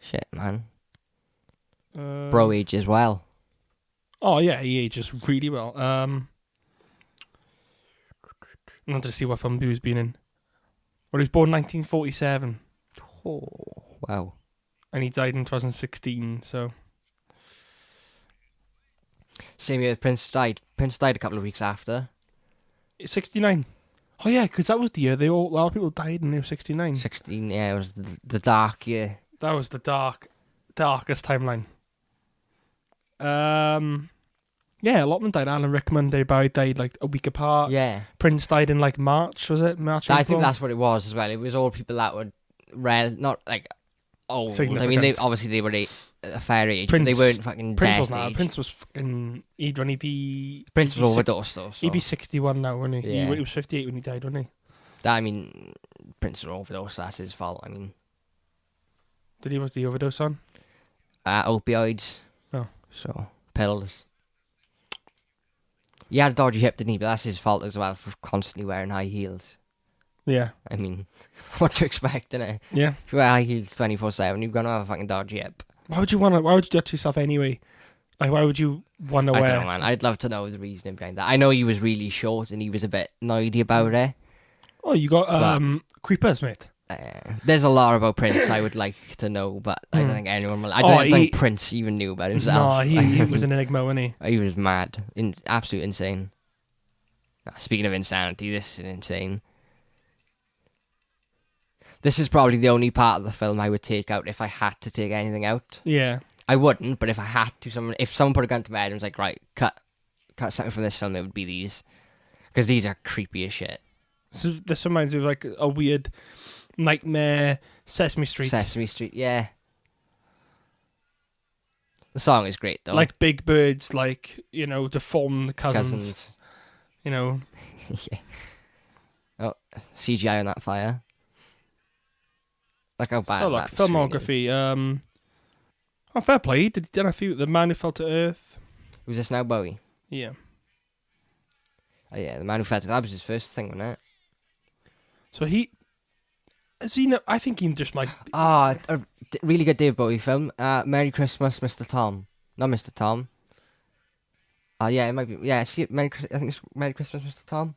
Shit, man. he? Bro age as well. Oh, yeah, he ages really well. I wanted to see what film he was been in. Well, he was born in 1947, Oh, wow. and he died in 2016, so... Same year Prince died. Prince died a couple of weeks after. 69. Oh, yeah, because that was the year a lot of people died and they were 69. 16, yeah, it was the dark year. That was the darkest timeline. Yeah, a lot of them died. Alan Rickman, David Bowie died like a week apart. Yeah. Prince died in like March, was it? March, I April? think that's what it was as well. It was all people that were rare, not like old. I mean, Significant. they were a fair age, Prince, but they weren't fucking Prince dead was not. age. Prince was fucking... He'd be... Prince he'd be was overdosed though. So. He'd be 61 now, wouldn't he? Yeah. He was 58 when he died, wasn't he? I mean, Prince was overdosed. That's his fault. I mean, Did he have the overdose on? opioids. Oh. So pills. He had a dodgy hip, didn't he? But that's his fault as well for constantly wearing high heels. Yeah. I mean, what do you expect, innit? Yeah. If you wear high heels 24/7, you're gonna have a fucking dodgy hip. Why would you do that to yourself anyway? Like, why would you want to I wear... don't know, man. I'd love to know the reasoning behind that. I know he was really short and he was a bit nerdy about it. Oh, you got creepers, mate. There's a lot about Prince I would like to know, but I don't think anyone will. I don't think Prince even knew about himself. No, he was an enigma, wasn't he? He was mad. Absolute insane. Speaking of insanity, this is insane. This is probably the only part of the film I would take out if I had to take anything out. Yeah. I wouldn't, but if I had to, if someone put a gun to my head and was like, right, cut something from this film, it would be these. Because these are creepy as shit. So this reminds me of like a weird nightmare Sesame Street. Sesame Street, yeah. The song is great, though. Like Big Bird's, like, you know, deformed cousins. You know. Yeah. Oh, CGI on that fire. Like how bad So, like, that screen is. filmography. Oh, fair play. Did a few. The Man Who Fell to Earth. Was this now Bowie? Yeah. Oh, yeah, The Man Who Fell to... That was his first thing, wasn't it? So he... Has he... I think he just might... Ah, a really good David Bowie film. Merry Christmas, Mr. Tom. Not Mr. Tom. Oh, yeah, it might be... Yeah, I think it's Merry Christmas, Mr. Tom.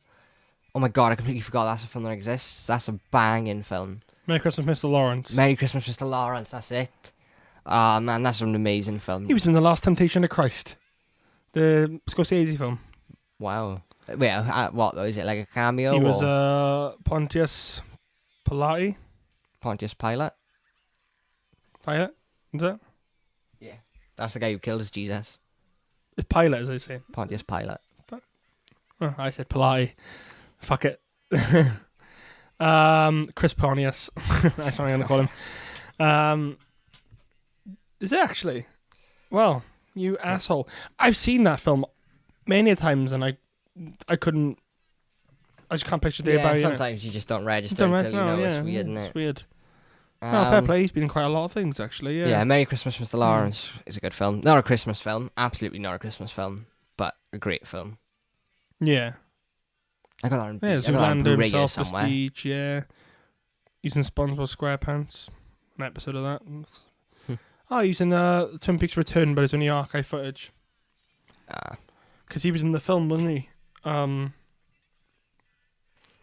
Oh my god, I completely forgot that's a film that exists. That's a banging film. Merry Christmas, Mr. Lawrence. Merry Christmas, Mr. Lawrence, that's it. Ah, man, that's an amazing film. He was in The Last Temptation of Christ. The Scorsese film. Wow. Wait, what though? Is it like a cameo? He was or Pontius Pilate. Pontius Pilate? Pilate? Is it? Yeah. That's the guy who killed Jesus. It's Pilate, as I say. Pontius Pilate. Oh, I said Pilate. Fuck it. Chris Pontius. That's what I'm going to call him. Is it actually? Well, you asshole. I've seen that film many a times and I couldn't... I just can't picture David Bowie in it. Sometimes you just don't register until you know it's weird, isn't it? It's weird. No, fair play. He's been in quite a lot of things, actually. Yeah. Yeah, Merry Christmas, Mr. Lawrence is a good film. Not a Christmas film. Absolutely not a Christmas film. but a great film. Yeah. I got that on, Yeah, I got that on Zoolander Blu-ray here himself, somewhere. Prestige, yeah. Using SpongeBob SquarePants. An episode of that. Using Twin Peaks Return, but it's only archive footage. Because he was in the film, wasn't he?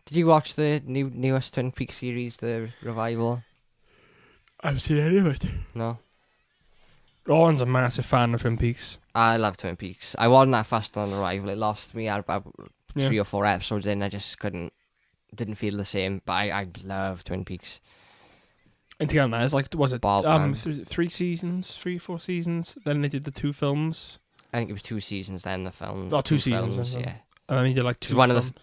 Did you watch the newest Twin Peaks series, the revival? I haven't seen any of it. No? Owen's a massive fan of Twin Peaks. I love Twin Peaks. I wasn't that fast on the revival. It lost me at about 3 or 4 episodes in. I just didn't feel the same. But I love Twin Peaks. And together, there's like, was it Bob, 3 seasons, 3 or 4 seasons? Then they did the 2 films. I think it was 2 seasons then, the film. Oh, 2 seasons. Films, yeah. And then he did like 2 one films. of the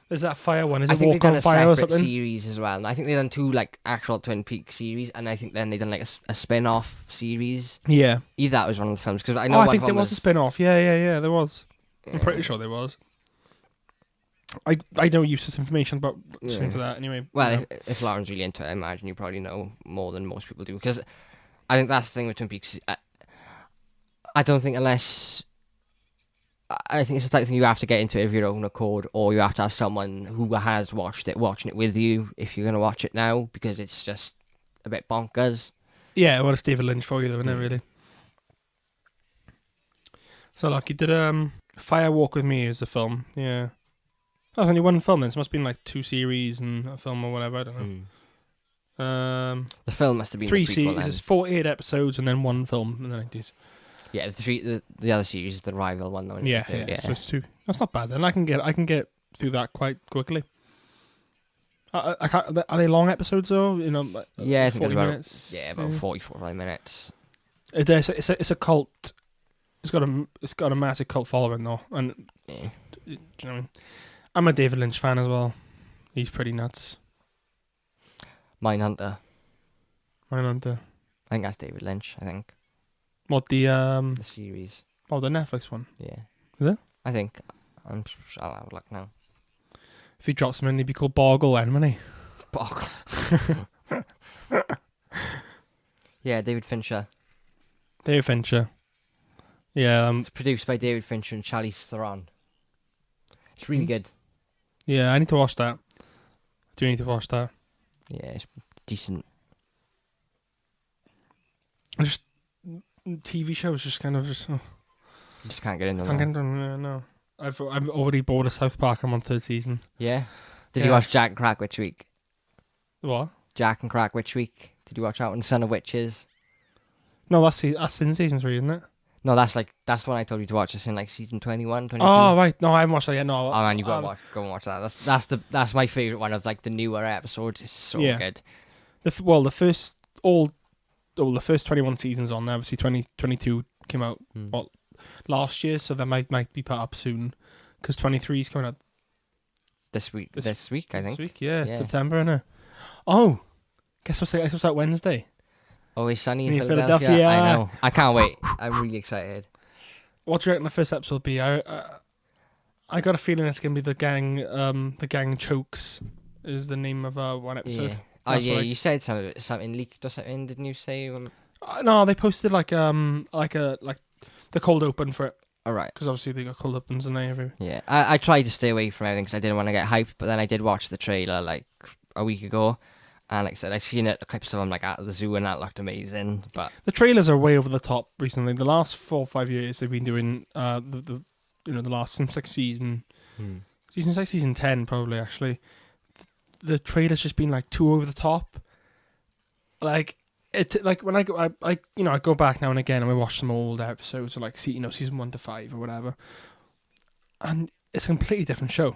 There's that fire one. Is I it think Walk they've done on a Fire or separate something? series as well. And I think they've done 2 like actual Twin Peaks series, and I think then they done like a spin-off series. Yeah. Either that was one of the films, because I know I think there was a spin-off. Yeah, there was. I'm pretty sure there was. I don't use this information, but just into that anyway. Well, if Lauren's really into it, I imagine you probably know more than most people do. Because I think that's the thing with Twin Peaks. I don't think unless... I think it's the type of thing you have to get into it of your own accord, or you have to have someone who has watched it watching it with you if you're going to watch it now, because it's just a bit bonkers. Yeah, well, it's David Lynch for you, though, isn't it, really? So, like, you did Fire Walk With Me as a film, yeah. Oh, only one film then, so it must have been like 2 series and a film or whatever, I don't know. The film must have been 3 the prequel series, then. it's 48 episodes and then 1 film in the 90s. Yeah, the other series, the rival one though. Yeah, so it's 2. That's not bad then. I can get through that quite quickly. I can't, are they long episodes though? You know, like, yeah, I think 40 about, minutes. Yeah, about 45 minutes. It's a cult. It's got a massive cult following though, and Yeah. do you know what I mean? I'm a David Lynch fan as well. He's pretty nuts. Mindhunter. Mindhunter. I think that's David Lynch. I think What the the series. the Netflix one? Yeah. Is it? I think. I'll have a look now. If he drops him in, he'd be called Boggle then, wouldn't he? Bog. Yeah, David Fincher. David Fincher. Yeah, It's produced by David Fincher and Charlize Theron. It's really good. yeah. I need to watch that. I do need to watch that. Yeah, it's decent. Just TV shows, just kind of just. You just can't get into Can't them. get into no. I've already bought a South Park. I'm on 3rd season. Yeah. Did Yeah. you watch Jack and Crack Witch Week? What? Jack and Crack Witch Week. Did you watch that one? Son of Witches. No, that's in season 3, isn't it? No, that's the one I told you to watch. It's in like season 21, 22. Oh right, no, I haven't watched that yet. No, Oh man, you go and watch that. That's my favorite one of like the newer episodes. It's so good. the first 21 seasons on there. Obviously, 2022 came out last year, so that might be put up soon because 23 is coming out This week, I think. This week, yeah. September, innit? Oh, guess what's out Wednesday? Always Sunny in In Philadelphia. Philadelphia. I know. I can't wait. I'm really excited. What do you reckon the first episode will be? I got a feeling it's gonna be the gang chokes is the name of one episode. Yeah. Oh yeah, you said something leaked or something, didn't you say? No, they posted like the cold open for it. All right. Because obviously they got cold opens and they everywhere. Yeah, I tried to stay away from everything because I didn't want to get hyped, but then I did watch the trailer like a week ago, and like I said, I seen it, the clips of them like at the zoo, and that looked amazing. But the trailers are way over the top recently. The last 4 or 5 years they've been doing the last since like season 10 probably actually. The trailer's just been like too over the top. Like it, like when I go back now and again and we watch some old episodes of like season 1 to 5 or whatever, and it's a completely different show.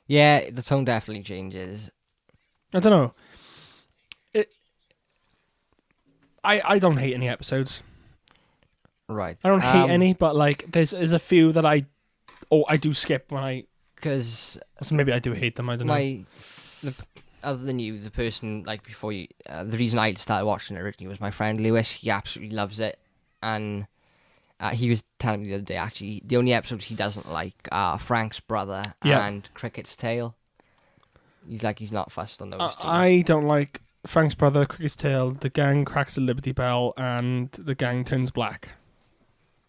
yeah, the tone definitely changes. I don't know. I don't hate any episodes. Right. I don't hate any, but like there's a few that I do skip when I. Because So maybe I do hate them. I don't know. Other than you, the person like before you, the reason I started watching it originally was my friend Lewis. He absolutely loves it, and he was telling me the other day actually the only episodes he doesn't like are Frank's brother and Cricket's Tale. He's not fussed on those two. I don't like Frank's brother, Cricket's Tale, The Gang Cracks the Liberty Bell, and The Gang Turns Black.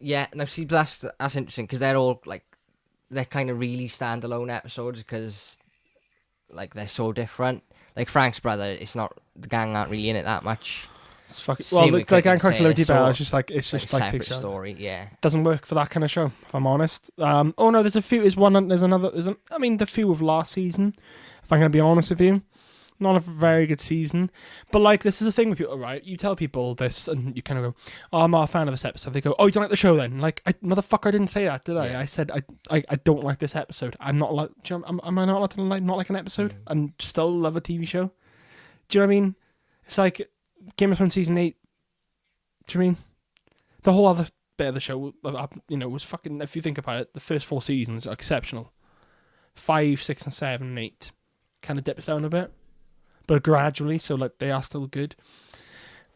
Yeah, now see, that's interesting because they're all like they're kind of really standalone episodes because like they're so different. Like Frank's brother, it's not the gang aren't really in it that much. It's fucking Same well. with The gang Cricket's character Day, Lodi so, Bell is just like it's just like separate takes story. Yeah, doesn't work for that kind of show. If I'm honest. Oh no, there's a few. There's another. I mean, the few of last season. If I'm going to be honest with you, not a very good season. But like, this is the thing with people, right? You tell people this, and you kind of go, "Oh, I'm not a fan of this episode." They go, "Oh, you don't like the show then?" Like, motherfucker, I didn't say that, did I? Yeah. I said I don't like this episode. I'm not like. Am I not allowed to not like an episode and still love a TV show? Do you know what I mean? It's like Game of Thrones season 8. Do you know what I mean? The whole other bit of the show, was fucking. If you think about it, the first 4 seasons are exceptional. 5, 6, and 7, and 8 kind of dips down a bit, but gradually, so like they are still good.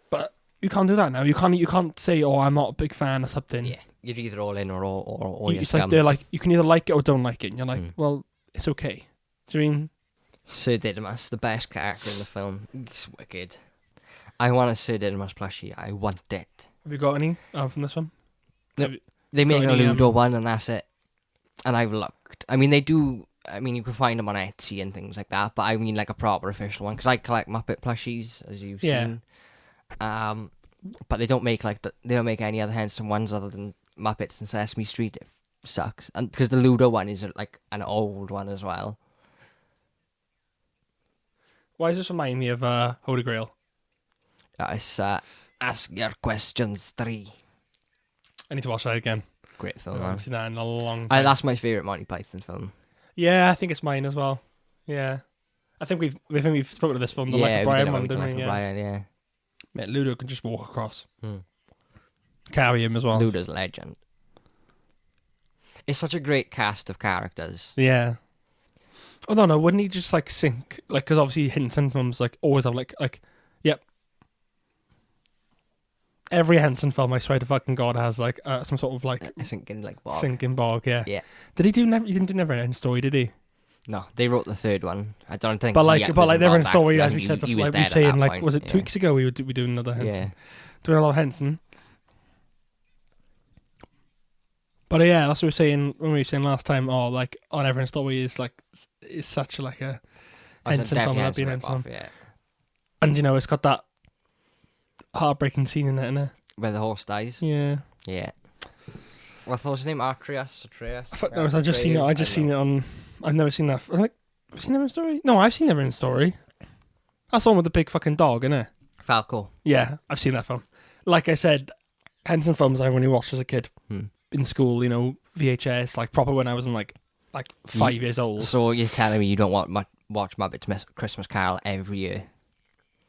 But you can't do that now. You can't say, "Oh, I'm not a big fan" or something. yeah, you're either all in or you're It's scum. like they're like you can either like it or don't like it. And you're like, well, it's okay. Do you mean? Sir Didymus, the best character in the film. He's wicked. I want a Sir Didymus plushie. I want it. Have you got any from this one? They make a any, Ludo one, and that's it. And I've looked. I mean, they do. I mean, you can find them on Etsy and things like that. But I mean, like a proper official one because I collect Muppet plushies, as you've seen. But they don't make they don't make any other Henson ones other than Muppets and Sesame Street. It sucks, and because the Ludo one is like an old one as well. Why does this remind me of Holy Grail? It's Ask Your Questions 3. I need to watch that again. Great film, I man. haven't seen that in a long time. That's my favourite Monty Python film. Yeah, I think it's mine as well. Yeah, I think we've spoken to this film, the Life of Brian one, didn't we? Yeah. Brian, yeah. Mate, Ludo can just walk across. Carry him as well. Ludo's a legend. It's such a great cast of characters. Yeah. Oh no, wouldn't he just like sync? Like, because obviously Henson films like always have yep. Every Henson film, I swear to fucking God, has like some sort of like Sinking like bog. sinking bog. Yeah. Yeah. Did he do never? He didn't do Neverending Story, did he? No, they wrote the third one. I don't think. But like Neverending Story, I as think we said he before, was like we dead were at saying, that like point, was it 2 weeks ago we were doing another Henson, Yeah. doing a lot of Henson. But yeah, that's what we were saying when we were saying last time. Oh, like on Neverending Story is such like a Henson film without being Henson. Yeah. And it's got that heartbreaking scene in it, innit? Where the horse dies. Yeah. Yeah. What's his name? Atreus. I just seen it on. I've never seen that. I'm like, have you seen Neverending Story? No, I've seen Neverending Story. That's the one with the big fucking dog, innit? Falco. Yeah, I've seen that film. Like I said, Henson films I've only watched as a kid in school. VHS, like proper when I was in like 5 years old. So you're telling me you don't watch Muppets Christmas Carol every year?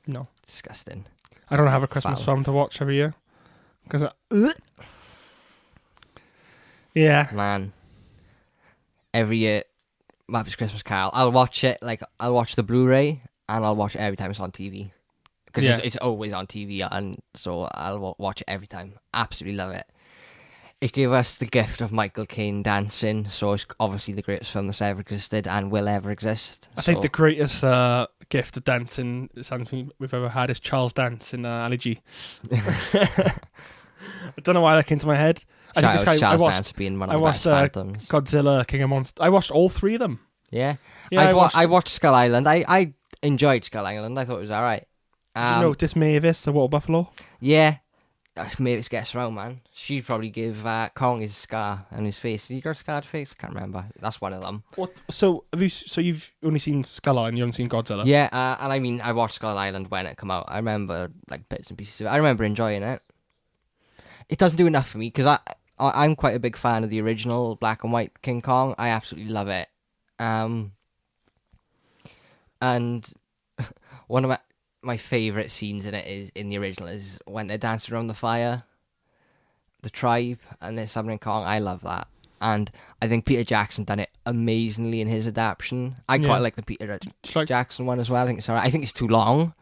No, Disgusting. I don't have a Christmas film to watch every year because. Yeah, Man. Every year, Muppets Christmas Carol. I'll watch it. Like I'll watch the Blu-ray and I'll watch it every time it's on TV because it's always on TV, and so I'll watch it every time. Absolutely love it. It gave us the gift of Michael Caine dancing, so it's obviously the greatest film that's ever existed and will ever exist. I think the greatest gift of dancing something we've ever had is Charles Dance in Ali G. I don't know why that came to my head. Charles Dance being one of the best phantoms. Godzilla, King of Monsters. I watched all 3 of them. Yeah, I watched Skull Island. I enjoyed Skull Island. I thought it was alright. Did you notice Mavis, the water buffalo? Yeah. Mavis gets around, man. She'd probably give Kong his scar on his face. Did you got a scarred face? I can't remember. That's one of them. What? So you've only seen Skull Island, you haven't seen Godzilla? Yeah, and I mean, I watched Skull Island when it came out. I remember like bits and pieces of it. I remember enjoying it. It doesn't do enough for me because I'm quite a big fan of the original black and white King Kong. I absolutely love it. And one of my favourite scenes in it is in the original is when they're dancing around the fire, the tribe, and they're summoning Kong. I love that, and I think Peter Jackson done it amazingly in his adaptation. I quite like the Peter Jackson one as well. I think it's alright. I think it's too long.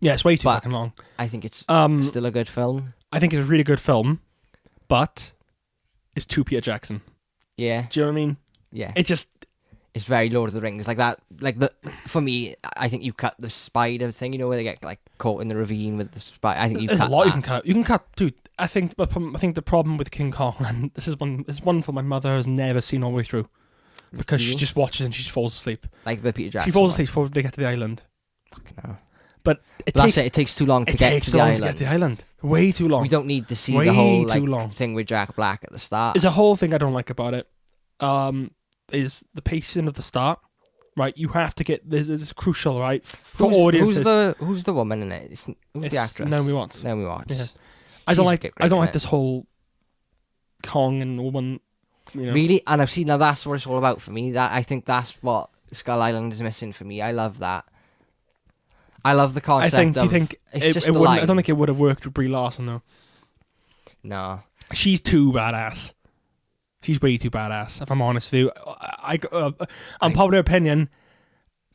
Yeah, it's way too fucking long. I think it's still a good film. I think it's a really good film, but it's too Peter Jackson. Yeah. Do you know what I mean? Yeah. It's very Lord of the Rings, like that. Like for me, I think you cut the spider thing. You know where they get like caught in the ravine with the spider. I think you There's cut a lot that. you can cut. You can cut, dude. I think the problem with King Kong, and this is one for my mother has never seen all the way through, because she just watches and she just falls asleep. Like the Peter Jackson. She falls asleep before they get to the island. Fucking hell. But it takes too long to get to the island. To get to the island. Way too long. We don't need to see Way the whole too long. thing with Jack Black at the start. There's a whole thing I don't like about it. Is the pacing of the start. Right, you have to get this is crucial, right, for audiences. Who's the woman in it? Who's the actress? Naomi Watts. Naomi Watts. Yeah. I don't like this whole Kong and woman. You know. Really, and I've seen now. That's what it's all about for me. I think that's what Skull Island is missing for me. I love that. I love the concept. Do you think it's just it a wouldn't? line. I don't think it would have worked with Brie Larson though. No, she's too badass. She's way too badass. If I'm honest with you, unpopular opinion,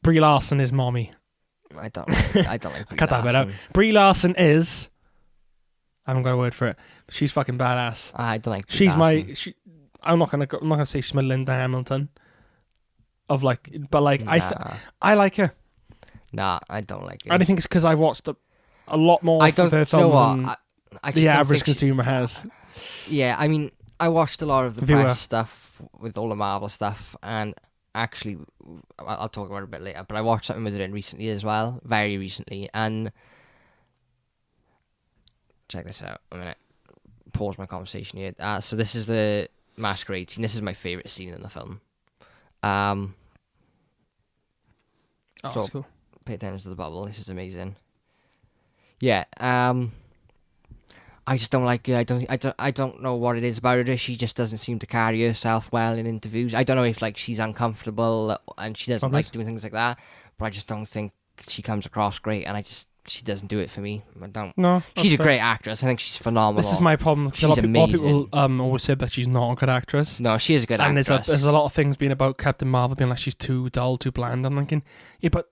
Brie Larson is mommy. I don't like Brie Cut that bit out. Brie Larson is. I haven't got a word for it. But she's fucking badass. I don't like. She's Larson. I'm not gonna say she's my Linda Hamilton. But nah. I like her. Nah, I don't like it. I think it's because I've watched a lot more of her films than the average consumer has. Yeah, I mean, I watched a lot of the press stuff with all the Marvel stuff, and actually, I'll talk about it a bit later, but I watched something with her in recently as well, very recently, and check this out a minute. Pause my conversation here. So this is the Masquerade scene. This is my favourite scene in the film. That's cool. Pay attention to the bubble. This is amazing. Yeah. I just don't like it. I don't know what it is about her. She just doesn't seem to carry herself well in interviews. I don't know if like she's uncomfortable and she doesn't like doing things like that. But I just don't think she comes across great, and she doesn't do it for me. I don't. No, she's a great actress. I think she's phenomenal. This is my problem. She's amazing. A lot of people always said that she's not a good actress. No, she is a good actress. And there's a lot of things being about Captain Marvel being like she's too dull, too bland. I'm thinking, yeah, but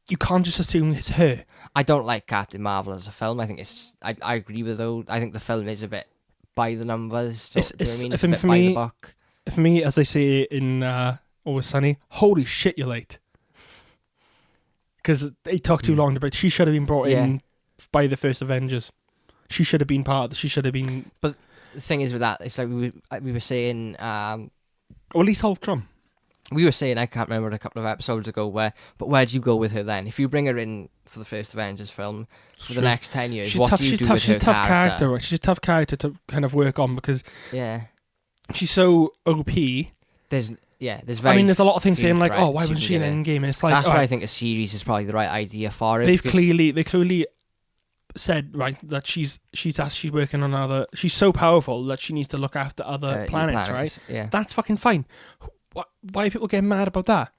you can't just assume it's her. I don't like Captain Marvel as a film. I think it's. I agree with those. I think the film is a bit by the numbers. So, do you know what I mean? It's a bit by the book. For me, as they say in Always Sunny, holy shit, you're late. Because it took too long to break. She should have been brought in by the first Avengers. She should have been part of it. She should have been. But the thing is with that, it's like we were saying. Or at least Ultron. We were saying, I can't remember, a couple of episodes ago, where do you go with her then? If you bring her in for the first Avengers film for the next 10 years, do you do with her She's a tough character. She's a tough character to kind of work on because she's so OP. There's a lot of things saying like, oh, why wasn't she in Endgame? It's like that's why I think a series is probably the right idea for it. They clearly said right that she's working on other. She's so powerful that she needs to look after other planets, right? Yeah, that's fucking fine. Why are people getting mad about that?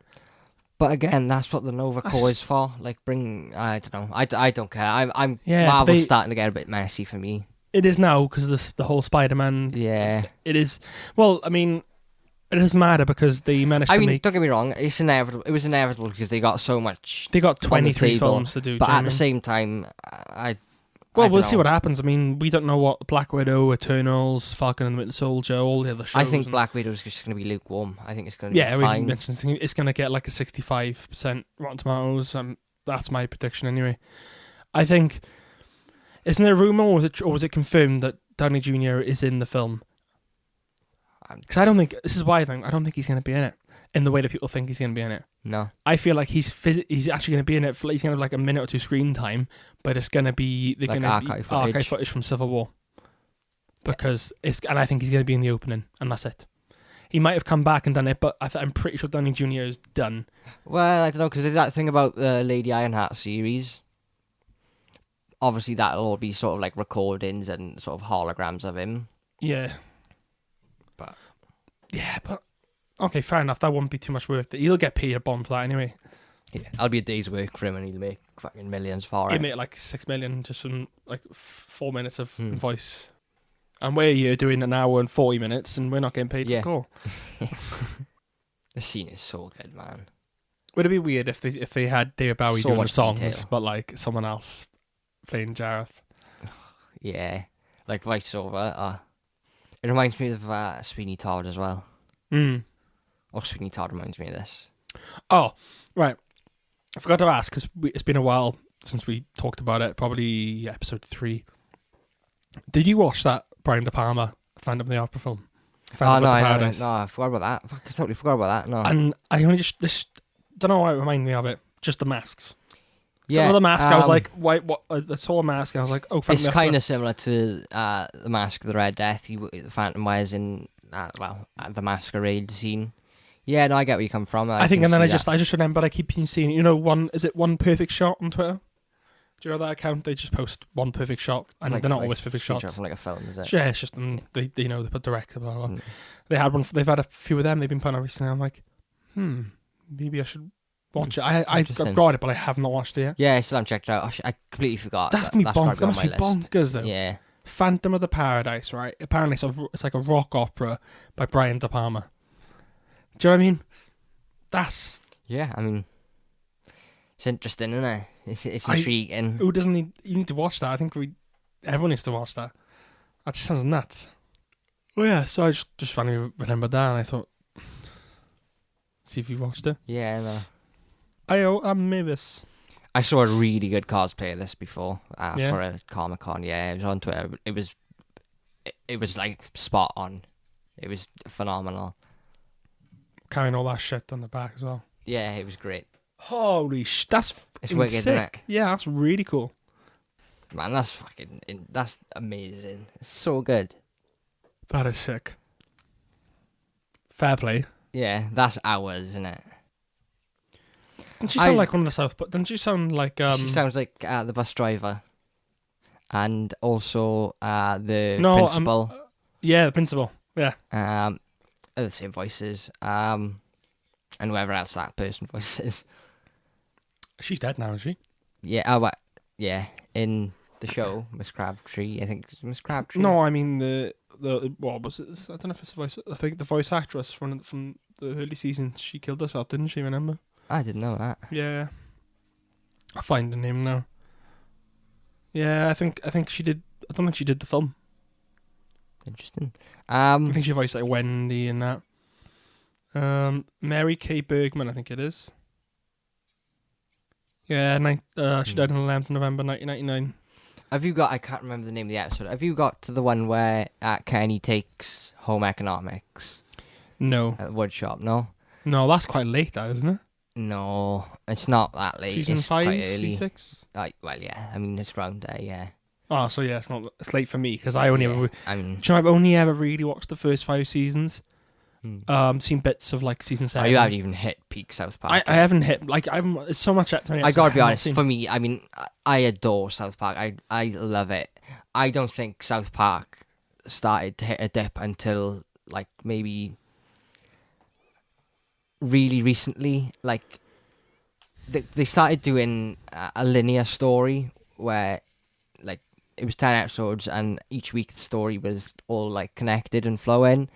But again, that's what the Nova Corps is for. Like, I don't know. I don't care. Marvel's starting to get a bit messy for me. It is now because the whole Spider-Man. Yeah. It is. Well, I mean, it doesn't matter because they managed to make. Don't get me wrong. It's inevitable. It was inevitable because they got so much. They got 23 films to do. But at the same time, we'll see what happens. I mean, we don't know what Black Widow, Eternals, Falcon and the Winter Soldier, all the other shows. I think Black Widow is just going to be lukewarm. I think it's going to be fine. It's going to get like a 65% Rotten Tomatoes. That's my prediction anyway. I think, isn't there a rumour or was it confirmed that Downey Jr. is in the film? Because I don't think, this is why I don't think he's going to be in it in the way that people think he's going to be in it. No. I feel like he's actually going to be in it. He's going to have like a minute or two screen time, but it's going to be archive footage from Civil War. Because and I think he's going to be in the opening, and that's it. He might have come back and done it, but I'm pretty sure Downey Jr. is done. Well, I don't know, because there's that thing about the Lady Ironheart series. Obviously, that'll all be sort of like recordings and sort of holograms of him. Yeah. But okay, fair enough. That won't be too much work. He'll get paid a bomb for that anyway. Yeah, that'll be a day's work for him, and he'll make fucking millions for it. He'll make like 6 million just from like 4 minutes of voice. And we're here doing an hour and 40 minutes, and we're not getting paid for call. The scene is so good, man. Would it be weird if they had David Bowie doing the songs, detail. but like someone else playing Jareth? Yeah, like voiceover. It reminds me of Sweeney Todd as well. Mm. Or Sweeney Todd reminds me of this. Oh, right. I forgot to ask because it's been a while since we talked about it. Probably episode 3. Did you watch that Brian De Palma Phantom of the Opera film? Oh no, I forgot about that. Fuck, I totally forgot about that. No, And I only just don't know why it reminded me of it. Just the masks. yeah, Some of the mask, I was like, why? What? I saw a mask, and I was like, oh, it's kind of similar to the Mask of the Red Death. The Phantom wears in the masquerade scene. Yeah, no, I get where you come from. I think, and then I just remembered I keep seeing, One perfect shot on Twitter? Do you know that account? They just post one perfect shot, and they're not always perfect shots. From like a film, is it? Yeah, it's just they put director. Blah, blah. They had one. They've had a few of them. They've been putting out recently. I'm like, maybe I should watch it. I've got it, but I have not watched it yet. Yeah, I still haven't checked it out. I completely forgot. That must be bonkers, though. Yeah. Phantom of the Paradise, right? Apparently, it's like a rock opera by Brian De Palma. Do you know what I mean? That's... Yeah, I mean... It's interesting, isn't it? It's intriguing. Who doesn't need... You need to watch that. I think everyone needs to watch that. That just sounds nuts. Oh, yeah. So I just finally remembered that, and I thought... See if you watched it. Yeah, no. I'm nervous. I saw a really good cosplay of this before Yeah? for a Comic-Con. Yeah, it was on Twitter. It was like spot on. It was phenomenal. Carrying all that shit on the back as well. Yeah, it was great. Holy that's it's wicked, sick. Isn't it? Yeah, that's really cool. Man, that's that's amazing. It's so good. That is sick. Fair play. Yeah, that's ours, isn't it? Doesn't she sound like one of the South... But doesn't she sound like... She sounds like the bus driver. And also the principal. Yeah, the principal. Yeah. The same voices. And whoever else that person voices. She's dead now, is she? Yeah, yeah. In the show, Miss Crabtree. I think it's Miss Crabtree. No, I mean the what was it? I don't know if it's the voice. I think the voice actress from the early seasons. She killed herself, didn't she? Remember? I didn't know that. Yeah. I'll find the name now. Yeah, I think she did. I don't think she did the film. Interesting. I think she voiced like Wendy and that. Mary Kay Bergman, I think it is. Yeah, she died on the 11th of November 1999. Have you got... I can't remember the name of the episode. Have you got to the one where Kenny takes home economics? No. At the wood shop, no? No, that's quite late, that, isn't it? No, it's not that late. Season it's 5, quite early. Season 6? Well, yeah. I mean, it's around there, yeah. Oh, so yeah, it's late for me, because I only ever... I mean... Do you know, I've only ever really watched the first 5 seasons. Seen bits of like season 7. Oh, you haven't even hit peak South Park. I haven't hit, like, it's so much... I gotta be honest, for me, I mean, I adore South Park. I love it. I don't think South Park started to hit a dip until, like, maybe really recently. Like, they started doing a linear story where, like, it was 10 episodes and each week the story was all, like, connected and flowing.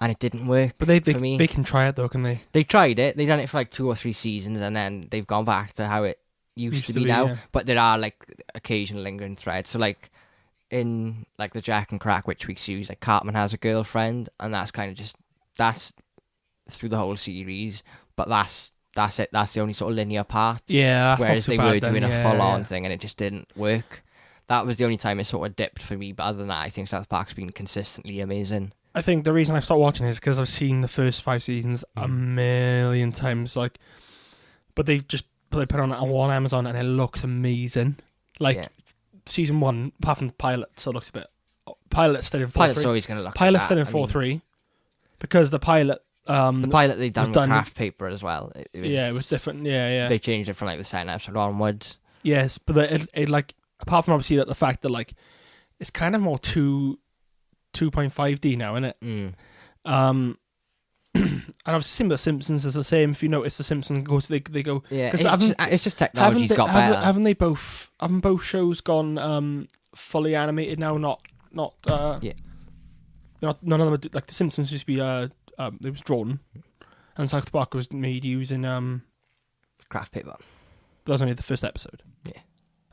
And it didn't work. But they for me. They can try it though, can they? They tried it. They've done it for like 2 or 3 seasons, and then they've gone back to how it used to be now. Yeah. But there are like occasional lingering threads. So like in like the Jack and Crack Witch Week series, like Cartman has a girlfriend, and that's kind of that's through the whole series. But that's it. That's the only sort of linear part. Yeah. That's whereas not too they were bad doing then. a full on thing, and it just didn't work. That was the only time it sort of dipped for me. But other than that, I think South Park's been consistently amazing. I think the reason I've started watching is because I've seen the first 5 seasons a million times. Like, but they put it on Amazon and it looks amazing. Like season 1, apart from the pilot, still looks a bit. Pilot's still in 4.3. Pilot's always going to look. Pilot's like still in 4.3 because the pilot. The pilot they've done with craft paper as well. It was different. Yeah. They changed it from like the second episode onwards. Yes, but it like apart from obviously the fact that like it's kind of more 2.5D now, isn't it? And I've seen The Simpsons is the same. If you notice, The Simpsons they go. Yeah, it's just technology's got better. Haven't both shows gone fully animated now? Not none of them are, like The Simpsons used to be it was drawn, and South Park was made using craft paper. That was only the first episode. Yeah,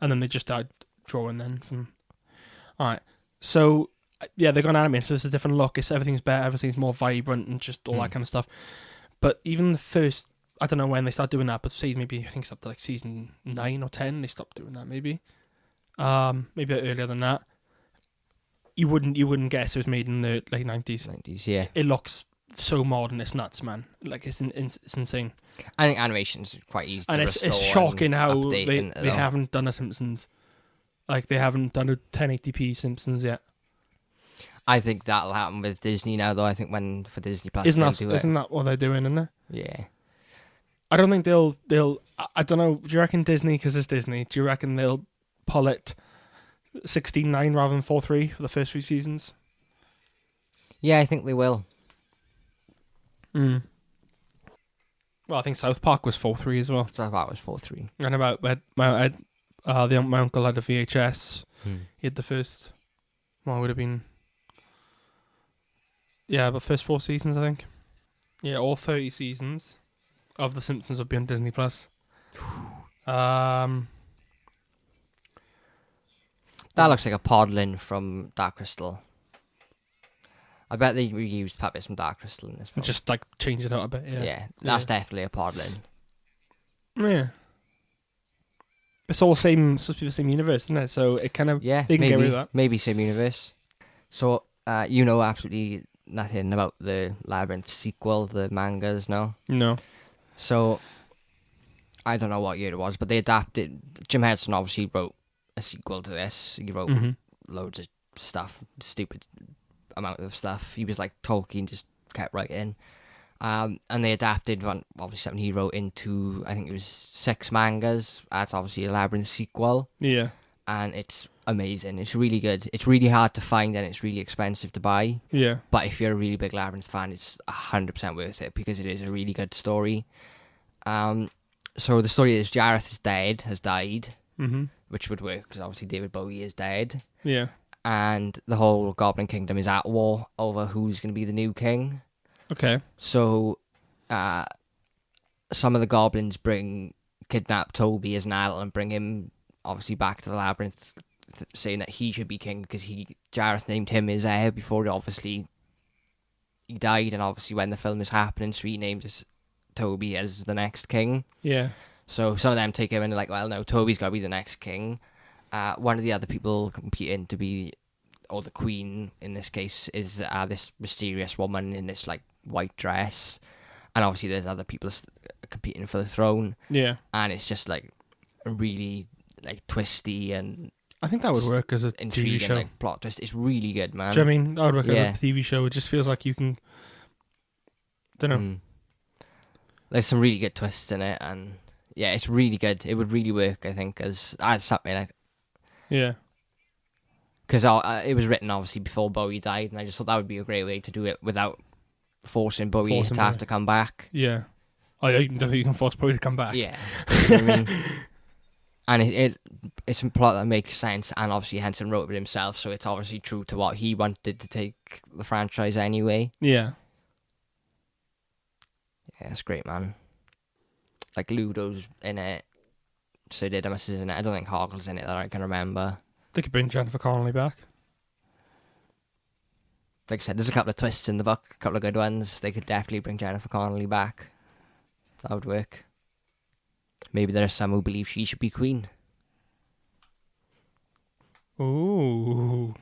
and then they just started drawing then from. All right, so. Yeah, they're going to animate, so it's a different look. Everything's better, everything's more vibrant, and just all that kind of stuff. But even the first, I don't know when they start doing that, but say maybe I think it's up to like season 9 or 10 they stopped doing that. Maybe maybe earlier than that. You wouldn't guess it was made in the late 90s. 90s, yeah. It looks so modern, it's nuts, man. Like it's insane. I think animation's quite easy And to it's restore shocking how update they haven't done a Simpsons. Like they haven't done a 1080p Simpsons yet. I think that'll happen with Disney now, though. I think when for Disney Plus, Isn't they'll that what they're doing, isn't it? Yeah. I don't think they'll. I don't know. Do you reckon Disney? Because it's Disney. Do you reckon they'll pull it 16:9 rather than 4:3 for the first few seasons? Yeah, I think they will. Well, I think South Park was 4:3 as well. So that was 4:3. And about my uncle had a VHS. He had the first. Well, it would have been. Yeah, but first 4 seasons, I think. Yeah, all 30 seasons of The Simpsons will be on Disney Plus. That looks like a podlin from Dark Crystal. I bet they reused puppets from Dark Crystal in this film. Just like change it out a bit, yeah. Yeah, that's definitely a podlin. Yeah. It's all supposed to be the same universe, isn't it? So it kind of they can get rid of that. Maybe same universe. So you know absolutely nothing about the Labyrinth sequel, the mangas, no? No. So I don't know what year it was, but they adapted. Jim Henson obviously wrote a sequel to this. He wrote loads of stuff, stupid amount of stuff. He was like Tolkien, just kept writing. And they adapted one, obviously something he wrote into, I think it was 6 mangas. That's obviously a Labyrinth sequel. Yeah. And it's amazing. It's really good. It's really hard to find and it's really expensive to buy. Yeah. But if you're a really big Labyrinth fan, it's 100% worth it because it is a really good story. So the story is Jareth has died, which would work because obviously David Bowie is dead. Yeah. And the whole Goblin Kingdom is at war over who's going to be the new king. Okay. So some of the goblins kidnap Toby as an adult and bring him obviously back to the Labyrinth, saying that he should be king because Jareth named him his heir before he died, and obviously when the film is happening, so he named Toby as the next king. Yeah. So some of them take him and they're like, well, no, Toby's got to be the next king. One of the other people competing to be, or the queen in this case, is this mysterious woman in this like white dress, and obviously there's other people competing for the throne. Yeah. And it's just like really like twisty and I think that would work as a TV show. Like plot twist. It's really good, man. Do you know what I mean? That would work as a TV show. It just feels like you can. Don't know. There's some really good twists in it, and yeah, it's really good. It would really work, I think, as something. Yeah. Because it was written obviously before Bowie died, and I just thought that would be a great way to do it without forcing Bowie to have to come back. Yeah. Oh, yeah, you can force Bowie to come back. Yeah. You know what I mean? And it's a plot that makes sense, and obviously Henson wrote it himself, so it's obviously true to what he wanted to take the franchise anyway. Yeah. Yeah, it's great, man. Like, Ludo's in it, Sir Didymus is in it. I don't think Hoggle's in it that I can remember. They could bring Jennifer Connelly back. Like I said, there's a couple of twists in the book, a couple of good ones. They could definitely bring Jennifer Connelly back. That would work. Maybe there are some who believe she should be queen. Ooh.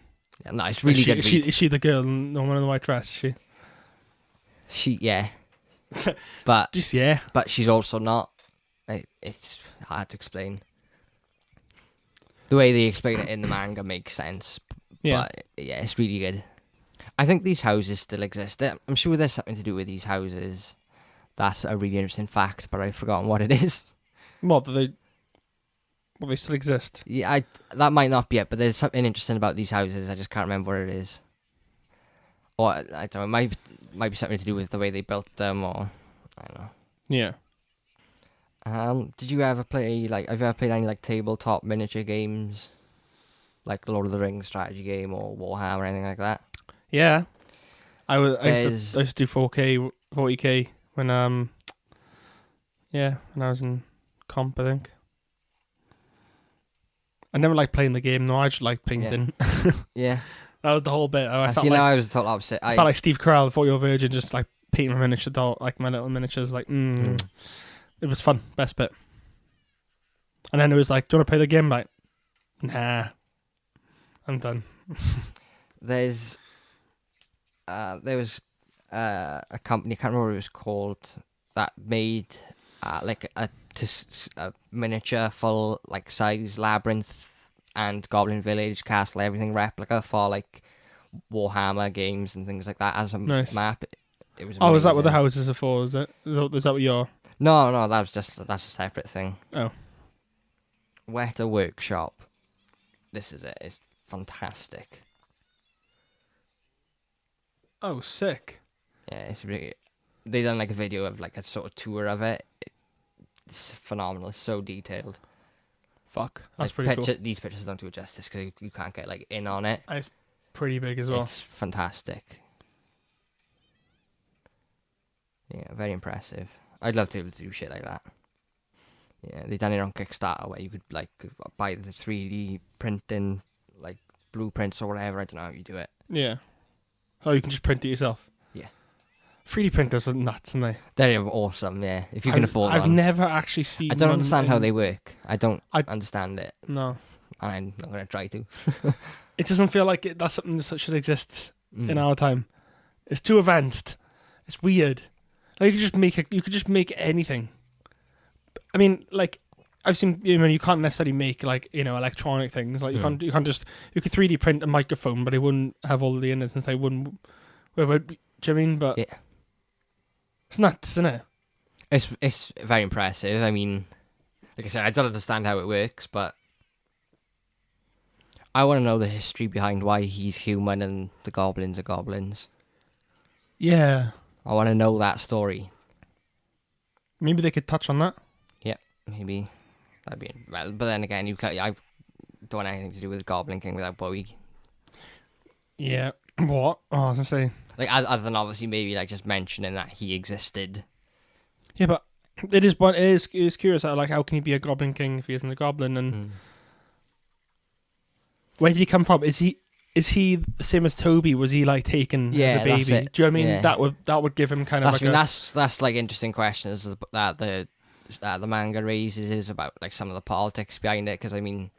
Yeah, no, it's really good. Is she the girl, the one in the white dress? Is she? Yeah. But just yeah. But she's also not. It's hard to explain. The way they explain it in the manga makes sense. Yeah. But yeah, it's really good. I think these houses still exist. I'm sure there's something to do with these houses. That's a really interesting fact, but I've forgotten what it is. What, they still exist? Yeah, that might not be it, but there's something interesting about these houses. I just can't remember what it is. Or, I don't know, it might be something to do with the way they built them, or, I don't know. Yeah. Did you ever play, have you ever played any, tabletop miniature games? Like the Lord of the Rings strategy game, or Warhammer, or anything like that? Yeah. I used to do 4K, 40K when I was in comp, I think. I never liked playing the game, though. I just liked painting. Yeah. That was the whole bit. I was the total opposite. I felt like Steve Carell, the 40-year-old virgin, just painting my miniature doll, my little miniatures, It was fun. Best bit. And then it was like, do you want to play the game? Like, nah. I'm done. There was a company, I can't remember what it was called, that made like a miniature full like size Labyrinth and Goblin Village castle, everything replica for like Warhammer games and things like that as a Nice. map. It was Oh, is that what the amazing. houses are for? Is that what you're... No, that's a separate thing. Oh. Weta Workshop. This is it. It's fantastic. Oh, sick. Yeah, it's really. They done like a video of like a sort of tour of it. It's phenomenal. It's so detailed. Fuck. That's Like, pretty cool. These pictures don't do it justice because you can't get like in on it. It's pretty big as well. It's fantastic. Yeah, very impressive. I'd love to be able to do shit like that. Yeah, they done it on Kickstarter where you could like buy the 3D printing like blueprints or whatever. I don't know how you do it. Yeah. Oh, you can just print it yourself? Yeah. 3D printers are nuts, aren't they? They're awesome, yeah. If you can afford I've one. never actually seen I don't one understand how they work. I don't I- understand it. No. And I'm not going to try to. It doesn't feel like that's something that should exist Mm. in our time. It's too advanced. It's weird. Like you could just make anything. I mean, like I've seen, you can't necessarily make like, electronic things. Like you could 3D print a microphone, but it wouldn't have all the innards and say wouldn't. Do you know what I mean? But Yeah. it's nuts, isn't it? It's very impressive. I mean, like I said, I don't understand how it works, but I want to know the history behind why he's human and the goblins are goblins. Yeah. I want to know that story. Maybe they could touch on that. Yeah, maybe that'd be well. But then again, I don't want anything to do with Goblin King without Bowie. Yeah. What? Oh, I was gonna say. Like other than obviously maybe like just mentioning that he existed. Yeah, but it is curious how can he be a Goblin King if he isn't a goblin, and where did he come from? Is he the same as Toby? Was he like taken as a baby? That's it. Do you know what I mean? Yeah. That would give him kind of that's like interesting questions that the manga raises is about like some of the politics behind it, because I mean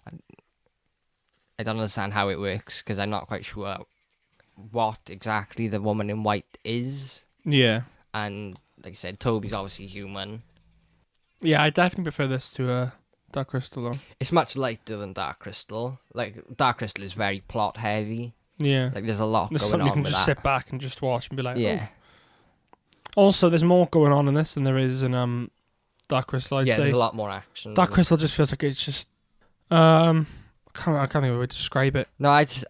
I don't understand how it works because I'm not quite sure what exactly the woman in white is. Yeah. And like I said, Toby's obviously human. Yeah, I definitely prefer this to Dark Crystal though. It's much lighter than Dark Crystal. Like Dark Crystal is very plot heavy. Yeah. Like there's a lot There's going something on you can with just that. sit back and just watch and be like, Yeah. Oh. Also, there's more going on in this than there is in Dark Crystal. I'd say. There's a lot more action. Dark Crystal just feels like it's just I can't think of a way to describe it. No, it's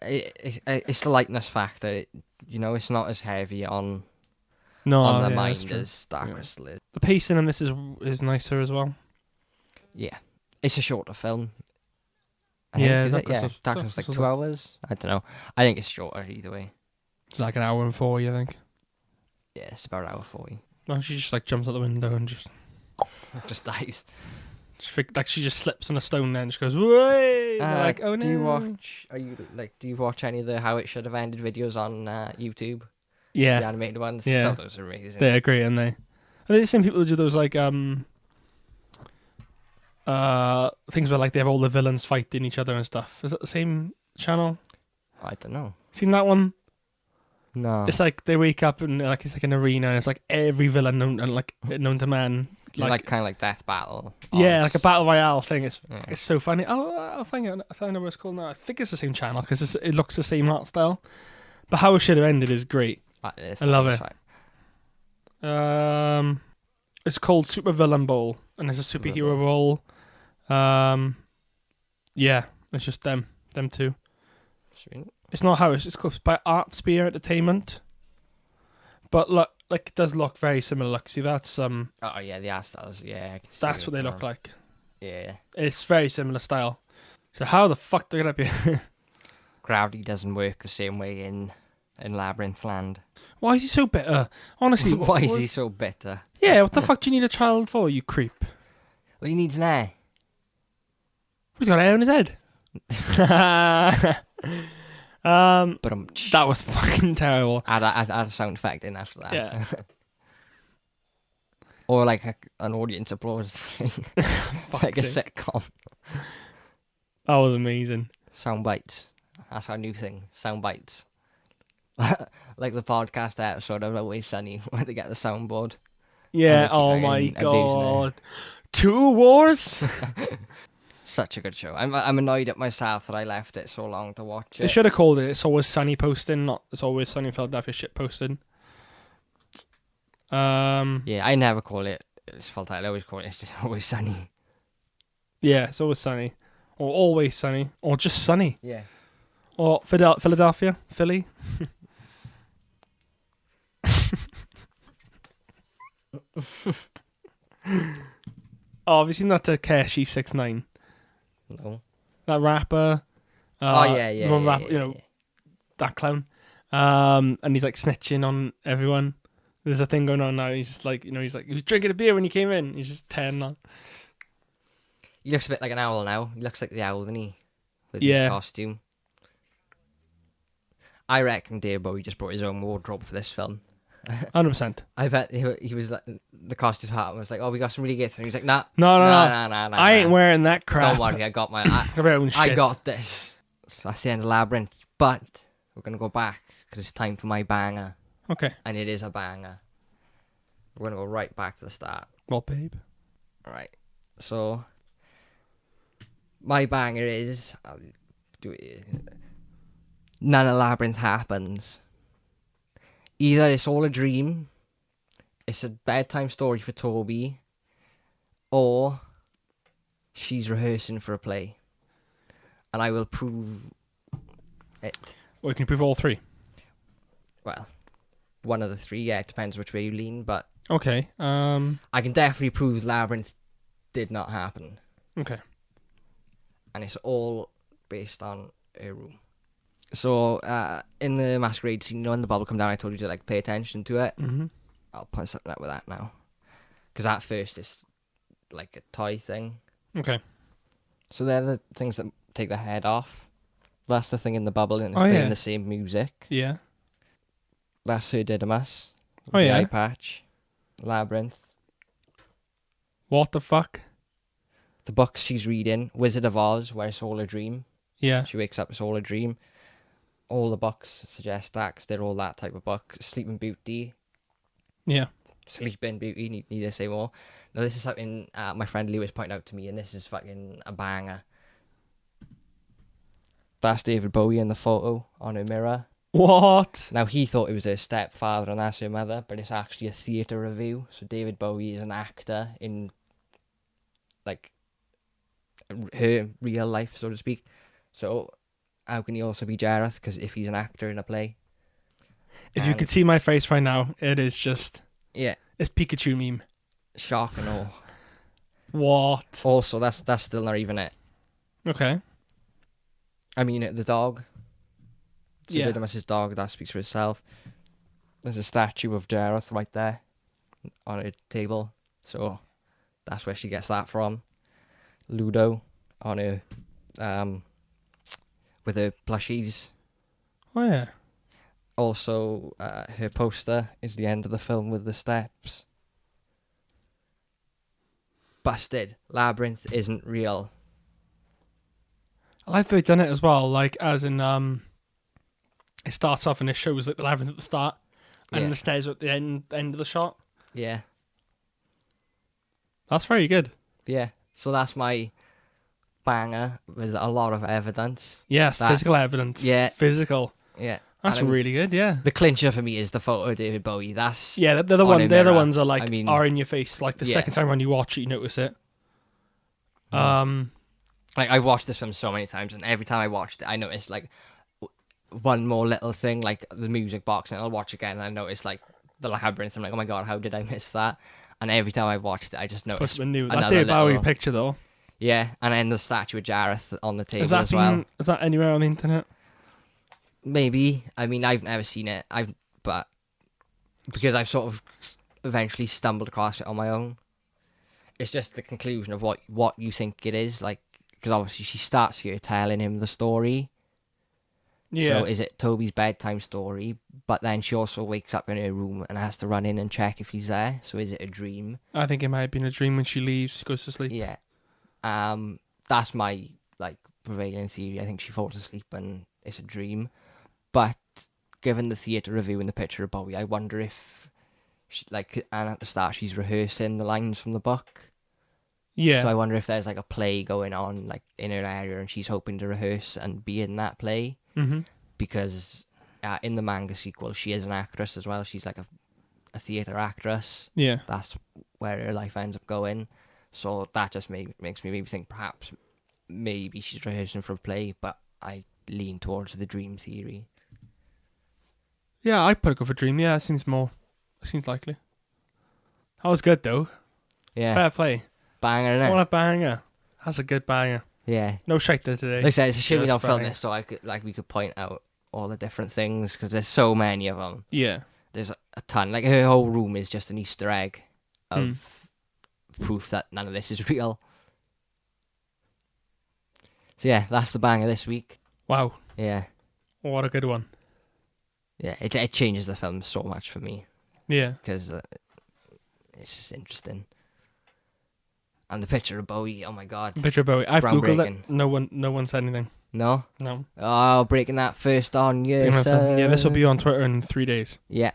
the lightness factor. It's not as heavy on the that's mind true. as Dark Crystal is. The pacing in this is nicer as well. Yeah, it's a shorter film. Dark Dark Crystal's like Crystal's 2 hours. I don't know. I think it's shorter either way. It's like an hour and 40, I think. Yeah, it's about an hour 40. No, she just like jumps out the window and just Just dies. like she just slips on a stone there and just goes, "Way!" Like, oh no. Do you watch any of the How It Should Have Ended videos on YouTube? Yeah, The animated ones? Yeah. Some of those are amazing. they agree, and they. Are they the same people who do those like things where like they have all the villains fighting each other and stuff? Is that the same channel? I don't know. Seen that one? No. It's like they wake up and like it's like an arena and it's like every villain known to man. like kind of like Death Battle. Yeah, like a battle royale thing. It's Yeah. so funny. I'll find out. I know what it's called now. I think it's the same channel because it looks the same art style. But How It Should Have Ended is great. I love it. It's called Super Villain Bowl, and there's a superhero bowl. Yeah, it's just them two. Sweet. It's not how it's called by Art Spear Entertainment. But look, like it does look very similar. Like, see, that's Oh yeah, the art styles. Yeah, I can see that's it what they now. look like. Yeah. It's very similar style. So how the fuck they're gonna be? Gravity doesn't work the same way in Labyrinth Land. Why is he so bitter? Honestly, Why is he so bitter? Yeah, what the fuck do you need a child for, you creep? Well, he needs an air. He's got hair on his head. But That was fucking terrible. add a sound effect in after that. Yeah. Or like an audience applause thing. Like a sitcom. That was amazing. Sound bites. That's our new thing. Sound bites. Like the podcast episode of Always Sunny where they get the soundboard. Yeah, keep, oh like, my abusing god. 2 wars? Such a good show. I'm annoyed at myself that I left it so long to watch it. They should have called it It's Always Sunny Posting, not It's Always Sunny in Philadelphia shit posting. Yeah, I never call it It's Full Title. I always call it It's Just Always Sunny. Yeah, It's Always Sunny. Or Always Sunny. Or just Sunny. Yeah. Or Philadelphia. Philly. Oh, have you seen that Takeshi 6ix9ine? No. That rapper. Yeah. You know, that clown. And he's like snitching on everyone. There's a thing going on now. He's just like, he's like, he was drinking a beer when he came in. He's just tearing on. He looks a bit like an owl now. He looks like the owl, doesn't he? With Yeah. his costume. I reckon David Bowie just brought his own wardrobe for this film. 100%. I bet he was like, the costume hat was like, oh, we got some really good things. He was like, nah. No. I ain't nah. wearing that crap. Don't worry, I got my own shit. I got this. So that's the end of Labyrinth. But we're going to go back because it's time for my banger. Okay. And it is a banger. We're going to go right back to the start. Well, babe. Alright. So, my banger is... I'll do it. None of Labyrinth happens. Either it's all a dream, it's a bedtime story for Toby, or she's rehearsing for a play. And I will prove it. Well, can you prove all 3? Well, one of the 3, yeah, it depends which way you lean, but... Okay. I can definitely prove Labyrinth did not happen. Okay. And it's all based on a room. So, in the masquerade scene, when the bubble come down, I told you to, like, pay attention to it. Mm-hmm. I'll point something up with that now. Because at first, it's, like, a toy thing. Okay. So they're the things that take the head off. That's the thing in the bubble, and it's playing the same music. Yeah. That's Sir Didymus. Oh, the yeah. eye patch. Labyrinth. What the fuck? The books she's reading. Wizard of Oz, where it's all a dream. Yeah. She wakes up, it's all a dream. All the books suggest that, 'cause they're all that type of book. Sleeping Beauty. Yeah. Sleeping Beauty, need to say more. Now, this is something my friend Lewis pointed out to me, and this is fucking a banger. That's David Bowie in the photo on her mirror. What? Now, he thought it was her stepfather and that's her mother, but it's actually a theatre review. So David Bowie is an actor in, like, her real life, so to speak. So how can he also be Jareth? Because if he's an actor in a play. If you could see my face right now, it is just... Yeah. It's Pikachu meme. Shock and awe. What? Also, that's still not even it. Okay. I mean, the dog. So Yeah. Didymus's dog, that speaks for itself. There's a statue of Jareth right there on a table. So that's where she gets that from. Ludo on her, with her plushies. Oh, yeah. Also, her poster is the end of the film with the steps. Busted. Labyrinth isn't real. I like they've done it as well, like, as in, it starts off and it shows, like, the labyrinth at the start, and Yeah. the stairs are at the end of the shot. Yeah. That's very good. Yeah. So that's my banger with a lot of evidence. Yeah, That- physical evidence. Yeah. Physical. Yeah. That's And really good, yeah. the clincher for me is the photo of David Bowie. That's Yeah, they're the on one. a They're the mirror. ones that like I mean, are in your face. Like the yeah. second time when you watch it, you notice it. like I've watched this film so many times, and every time I watched it, I noticed like one more little thing, like the music box, and I'll watch again, and I notice like the labyrinth. I'm like, oh my god, how did I miss that? And every time I've watched it, I just noticed Plus, new that another David Bowie little- picture though. Yeah, and then the statue of Jareth on the table Is that as well. is that anywhere on the internet? Maybe. I mean, I've never seen it. But because I've sort of eventually stumbled across it on my own. It's just the conclusion of what you think it is, like, because obviously she starts here telling him the story, Yeah. So is it Toby's bedtime story? But then she also wakes up in her room and has to run in and check if he's there. So is it a dream? I think it might have been a dream when she leaves, she goes to sleep. Yeah. That's my prevailing theory. I think she falls asleep and it's a dream. But given the theatre review and the picture of Bowie, I wonder if and at the start she's rehearsing the lines from the book. Yeah. So I wonder if there's a play going on in her area and she's hoping to rehearse and be in that play. Mm-hmm. Because in the manga sequel she is an actress as well. She's a theatre actress. Yeah. That's where her life ends up going. So that just makes me maybe think perhaps maybe she's rehearsing for a play, but I lean towards the dream theory. Yeah, I'd put it for dream. Yeah, it seems likely. That was good though. Yeah. Fair play. Banger, innit? What a banger. That's a good banger. Yeah. No shite there today. Like I said, it's a shame we Just don't film banger. this so we could point out all the different things because there's so many of them. Yeah. There's a ton. Her whole room is just an Easter egg of proof that none of this is real. So yeah, that's the banger this week. Wow. Yeah. What a good one. Yeah, it changes the film so much for me Yeah. because it's just interesting. And the picture of Bowie, oh my god. Picture of Bowie. I've googled Groundbreaking. it. No one said anything. No? No. Oh, breaking that first on you, son. Yeah, this will be on Twitter in 3 days. Yeah.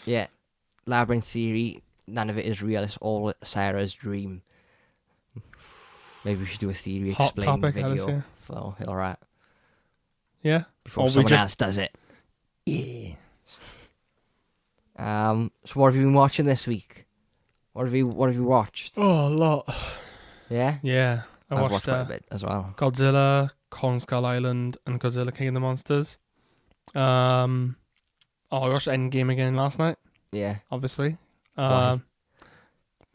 Yeah. Labyrinth theory, none of it is real. It's all Sarah's dream. Maybe we should do a theory Hot explained topic, video Alice, for HillRat Yeah. before Or we someone just- else does it. Yeah. So what have you been watching this week? What have you watched? Oh, a lot. Yeah? Yeah. I I've watched quite a bit as well. Godzilla, Kong Skull Island, and Godzilla King of the Monsters. I watched Endgame again last night, Yeah. obviously. Why?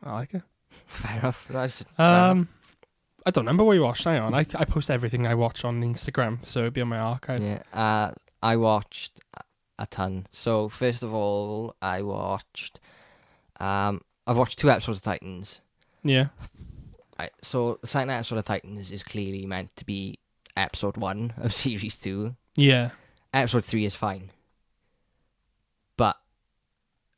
I like it. Fair enough. Fair enough. I don't remember what you watched. Hang on. I post everything I watch on Instagram, so it'll be on my archive. Yeah. I watched a ton. So first of all, I've watched 2 episodes of Titans. Yeah. So the second episode of Titans is clearly meant to be episode 1 of series 2. Yeah. Episode 3 is fine. But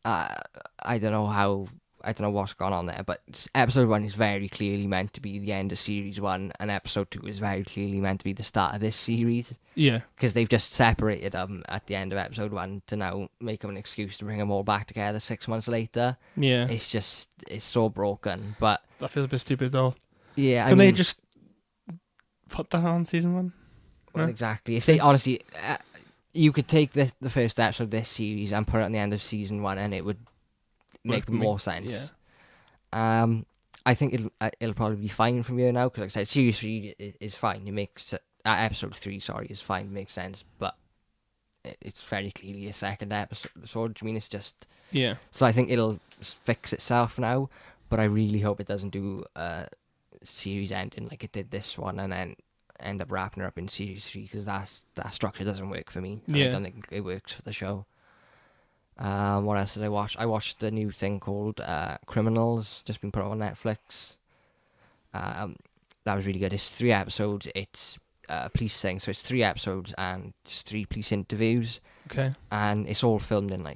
I don't know what's gone on there, but episode 1 is very clearly meant to be the end of series 1, and episode 2 is very clearly meant to be the start of this series. Yeah. Because they've just separated them at the end of episode 1 to now make them an excuse to bring them all back together 6 months later. Yeah. It's so broken. But That feels a bit stupid, though. yeah, Can they just put that on season 1? Well, No? exactly. If they honestly, you could take the first episode of this series and put it on the end of season 1, and it would make more sense. Yeah. I think it'll probably be fine from here now because, like I said, series 3 is fine. It makes episode 3, is fine. It makes sense, but it's very clearly a second episode. I mean, it's just Yeah. so I think it'll fix itself now. But I really hope it doesn't do a series ending like it did this one, and then end up wrapping her up in series 3 because that structure doesn't work for me. Yeah. I don't think it works for the show. What else did I watch? I watched the new thing called Criminals, just been put on Netflix. That was really good. It's 3 episodes. It's a police thing, so it's 3 episodes and just 3 police interviews. Okay. And it's all filmed in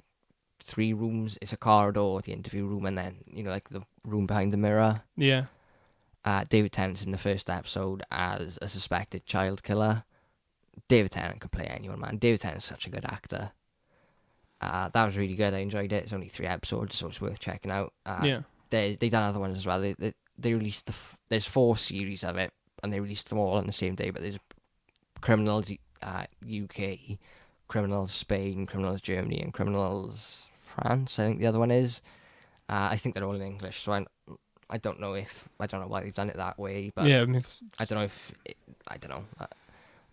3 rooms. It's a corridor, the interview room, and then the room behind the mirror. Yeah. David Tennant's in the first episode as a suspected child killer. David Tennant can play anyone, man. David Tennant's such a good actor. That was really good. I enjoyed it. It's only 3 episodes, so it's worth checking out. Yeah. They done other ones as well. They released there's 4 series of it, and they released them all on the same day. But there's Criminals UK, Criminals Spain, Criminals Germany, and Criminals France. I think the other one is. I think they're all in English, so I don't know why they've done it that way, but Yeah. I don't know I don't know.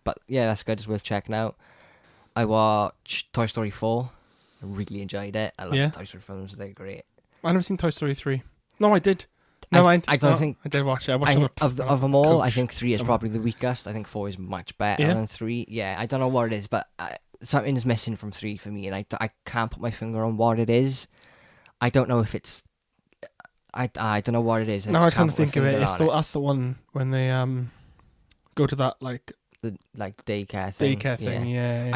But yeah, that's good. It's worth checking out. I watched Toy Story 4. I really enjoyed it. I love the Toy Story films. They're great. I've never seen Toy Story 3. No, I did. No, I don't think... I did watch it. I watched of them all, I think 3 is probably the weakest. I think 4 is much better than 3. Yeah, I don't know what it is, but something is missing from 3 for me, and I can't put my finger on what it is. I don't know if it's... I don't know what it is. No, I was trying to think of it. That's the one when they go to that the like daycare thing. Yeah.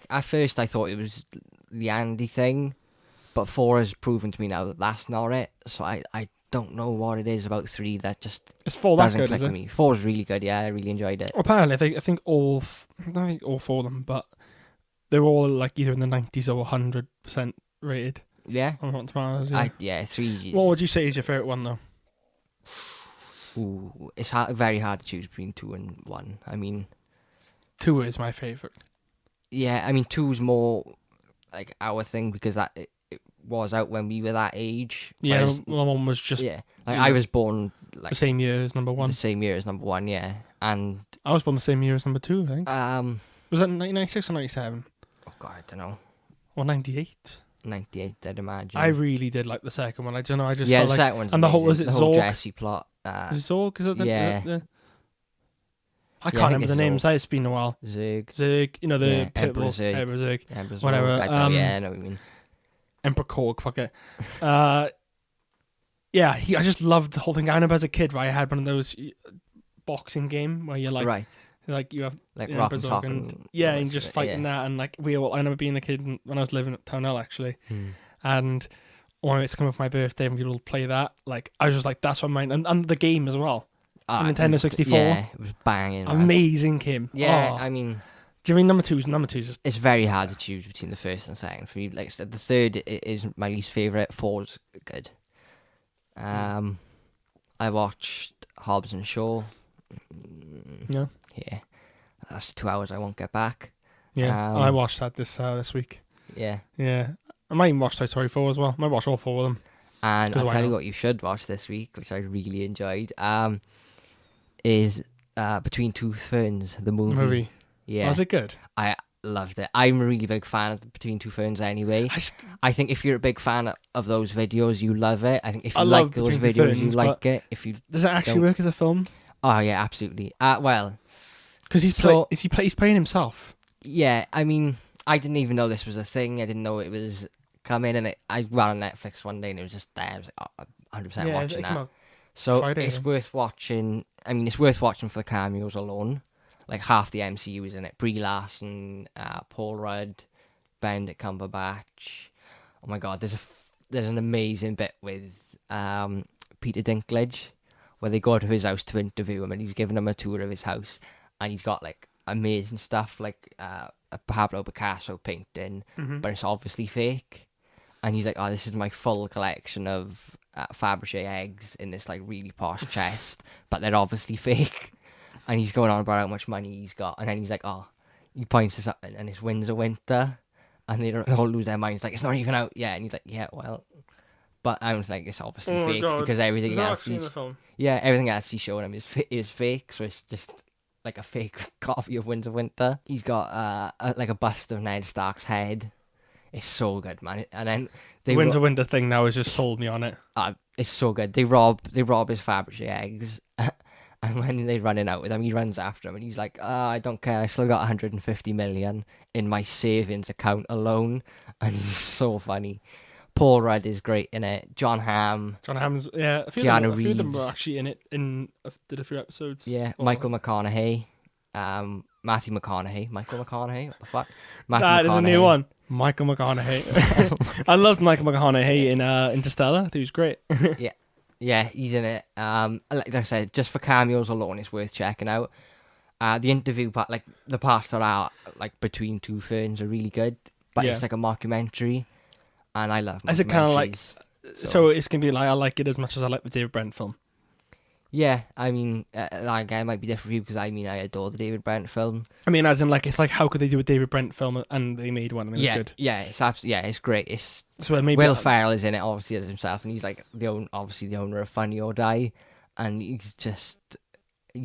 At first I thought it was the Andy thing, but 4 has proven to me now that that's not it. So I don't know what it is about 3 that just Is 4 that doesn't good, click is it? with me. 4 is really good. Yeah, I really enjoyed it. Apparently, I think I don't think all 4 of them, but they're all like either in the 90s or 100% rated Yeah. on Rotten Tomatoes. Yeah. 3. What would you say is your favourite one, though? Ooh, it's very hard to choose between 2 and 1. I mean, 2 is my favourite. yeah, I mean 2's more like our thing because it was out when we were that age. Yeah, Whereas, my one was just I was born like the same year as number 1. the same year as number 1, yeah, and I was born the same year as number 2, I think. Was that 1996 or 97? Oh god, I don't know. Or 98? 98, I'd imagine. I really did like the second one. I don't know. I just yeah, felt the like, second one's and the whole amazing. was it the whole Zorg? Jesse plot. Is it Zorg? Is it yeah. I can't remember the names. Zorg. It's been a while. Zerg. You know, the Emperor pitbull. Zerg. Emperor Zerg. Emperor's Whatever. Rogue, I know what you mean. Emperor Korg, fuck it. Yeah, I just loved the whole thing. I remember as a kid, right, I had one of those boxing game where you're like, Right. like you have Like you know, rock and Berserk talk and and just fighting yeah. that, and like I remember being a kid when I was living at Townell actually, and when it's coming for my birthday and we will play that, like I was just like, that's what mine, and the game as well. Nintendo 64. Yeah, it was banging. Man. Amazing game. Yeah, Oh. I mean, do you mean number two? Number two is just. it's very hard to choose between the first and second. For me, like I said, the third is my least favorite. 4's good. I watched Hobbs and Shaw. Yeah. Yeah, that's 2 hours I won't get back. Yeah, I watched that this week. Yeah. Yeah, I might even watch Toy Story 4 as well. I might watch all 4 of them. And I'll tell you what you should watch this week, which I really enjoyed. Is Between Two Ferns, the movie. Yeah. Was it good? I loved it. I'm a really big fan of Between Two Ferns anyway. I think if you're a big fan of those videos, you love it. I think if you like those videos, you like it. If you does it actually work as a film? Oh yeah, absolutely. Well, because he's playing himself. Yeah, I mean, I didn't even know this was a thing. I didn't know it was coming, and I went on Netflix one day and it was just there. I was like, 100% watching that. So Friday, it's worth watching. I mean, it's worth watching for the cameos alone. Like half the MCU is in it. Brie Larson, Paul Rudd, Benedict Cumberbatch. Oh my God, there's an amazing bit with Peter Dinklage where they go to his house to interview him, and he's giving them a tour of his house, and he's got like amazing stuff like a Pablo Picasso painting, but it's obviously fake. And he's like, "Oh, this is my full collection of Fabergé eggs in this like really posh chest, but they're obviously fake." And he's going on about how much money he's got, and then he's like, "Oh," he points to something, and it's Winds of Winter, and they all lose their minds, like it's not even out yet. And he's like, "Yeah, well," but I don't think it's obviously fake because everything else, everything else he's showing him is fake, so it's just like a fake copy of Winds of Winter. He's got like a bust of Ned Stark's head. It's so good, man. And then the Winds of Winter thing now has just sold me on it. It's so good. They rob his Fabergé eggs, and when they're running out with him, he runs after him, and he's like, I don't care. I still got 150 million in my savings account alone, and he's so funny. Paul Rudd is great in it. John Hamm's a few of them were actually in it did a few episodes. Yeah, Michael McConaughey, Matthew McConaughey, Michael McConaughey. What the fuck? That is a new one. Michael McConaughey. I loved Michael McConaughey in Interstellar. He was great. Yeah, he's in it. Like I said, just for cameos alone, it's worth checking out. The interview part, like the parts that are like Between Two Ferns, are really good. But it's like a mockumentary, and I love documentaries. Is it kind of like so? It's gonna be like I like it as much as I like the David Brent film. Yeah, I mean, like it might be different for you because I adore the David Brent film. I mean, as in like it's like how could they do a David Brent film and they made one? I mean, it's good. Yeah, it's absolutely it's great. It's so maybe Will Ferrell is in it obviously as himself, and he's like the owner of Funny or Die, and he's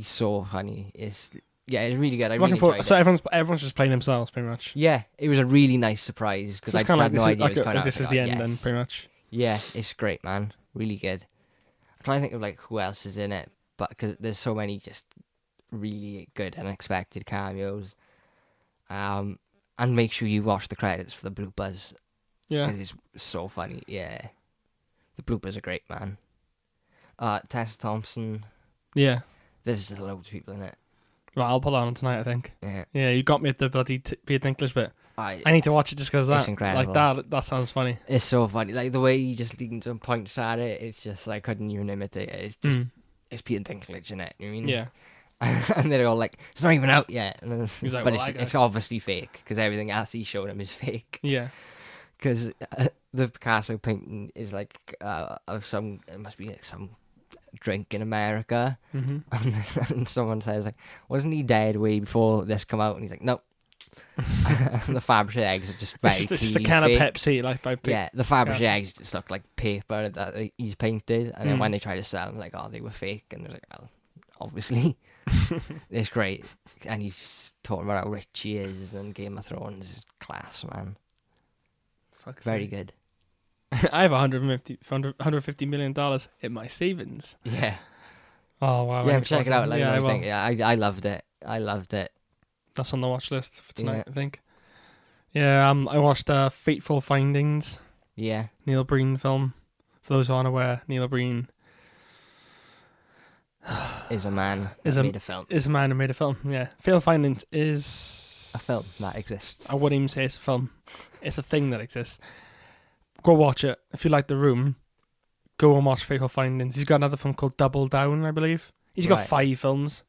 so funny. It's really good. I really enjoyed it. So everyone's just playing themselves pretty much. Yeah, it was a really nice surprise because I had no idea it was coming out. This is the end then, pretty much. Yeah, it's great, man. Really good. I'm trying to think of like who else is in it, but because there's so many just really good unexpected cameos. And make sure you watch the credits for the bloopers. Yeah, because it's so funny. Yeah, the bloopers are great, man. Tessa Thompson. Yeah, There's just loads of people in it. Right, I'll put that on tonight, I think. Yeah. Yeah, you got me at the bloody Peter Dinklage bit. I I need to watch it just because that. It's incredible. Like that sounds funny. It's so funny. Like the way he just leans and points at it, it's just like I couldn't even imitate it. It's just it's Peter Dinklage in it. You know what I mean? Yeah. And they're all like, "It's not even out yet." He's like, but "Well, it's obviously fake because everything else he's showed him is fake. Yeah. Because the Picasso painting is like of some. It must be like some drink in America. Mm-hmm. And someone says like, "Wasn't he dead way before this come out?" And he's like, "Nope." And the Fabergé eggs are just very It's just a clearly can fake. of Pepsi, like by Yeah, the Fabergé Picasso. eggs just look like paper that he's painted, and then when they try to sell them, like, oh, they were fake, and they're like, well, obviously, it's great. And he's talking about how rich he is, and Game of Thrones is class, man. Fuck's Very sake. good. I have $150 million in my savings. Yeah. Oh wow! Yeah, check it out. Let me know I what you will. think. Yeah, I loved it. I loved it. That's on the watch list for tonight, Yeah. I think. Yeah, I watched Fateful Findings, Yeah. Neil Breen film. For those who aren't aware, Neil Breen Is a man Is that a- made a film. is a man who made a film. Yeah, Fateful Findings is A film that exists. I wouldn't even say it's a film. It's a thing that exists. Go watch it. If you like The Room, go and watch Fateful Findings. He's got another film called Double Down, I believe. He's got Right. 5 films.